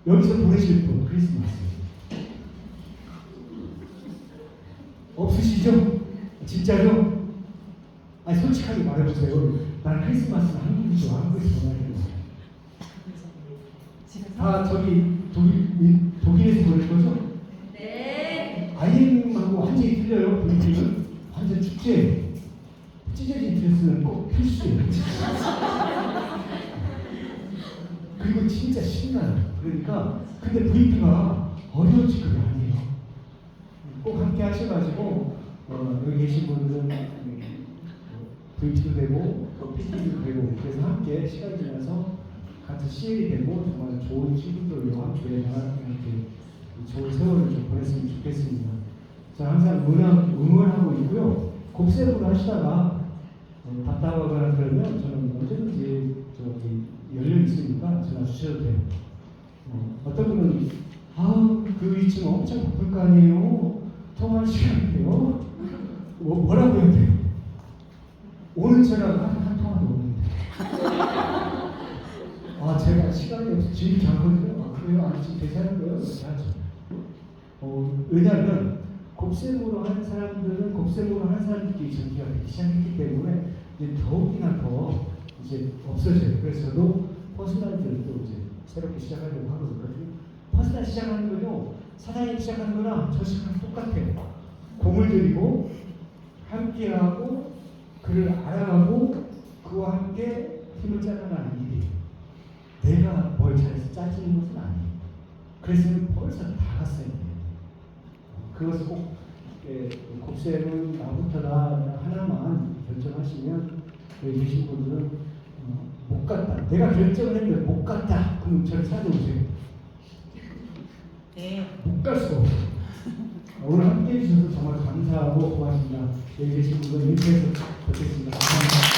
돼요. 여기서 보내실 분 크리스마스 없으시죠? 진짜죠? 아니 솔직하게 말해보세요. 난 크리스마스는 한국이 좋아. 한국에서 보내야 되는 거예요. 다 저기 독일에서 보낼 거죠? 네. IM하고 완전히 틀려요. 분위기는 완전 축제. 찢어진 드레스는 꼭 필수예요. 그리고 진짜 신나요. 그러니까 근데 VP가 어려운 직업이 아니에요. 꼭 함께 하셔가지고 여기 계신 분들은 VP도 되고 또 PT도 되고 그래서 함께 시간 지나서 같이 CL이 되고 정말 좋은 친구들과 함께 이렇게 좋은 세월을 좀 보냈으면 좋겠습니다. 자, 항상 응원하고 있고요. 곱셈으로 하시다가 답답하거나 그러면 저는 언제든지 저기 열려 있으니까 전화 주셔도 돼요. 어떤 분은 그 위치는 엄청 바쁠 거 아니에요. 통화할 시간인데요. 뭐라고 해야 돼요? 지금 않거든요. 아, 그래요? 아니, 지금 대사하는 거예요? 그렇게 하죠. 왜냐하면 곱셈으로 하는 사람들은 곱셈으로 하는 사람들끼리 전기가 되기 시작했기 때문에 이제 더욱이나 더 이제 없어져요. 그래서 저도 퍼스널들을 또 이제 새롭게 시작하려고 하고 있거든요. 퍼스널 시작하는 거요. 사장님 시작하는 거랑 저 시작하는 똑같아요. 공을 들이고 함께하고 그를 알아가고 그와 함께 힘을 짜나가는 일이에요. 내가 뭘 잘해서 짜지는 것은 아니에요. 그래서 벌써 다 갔어요. 그것을 꼭 곱셈은 나부터다 하나만 결정하시면 여기 계신 분들은 못 갔다. 내가 결정을 했는데 못 갔다. 그럼 저를 찾아오세요. 네. 못 갈 수가 없어요. 오늘 함께 해주셔서 정말 감사하고 고맙습니다. 여기 계신 분들 이렇게 해서 뵙겠습니다. 감사합니다.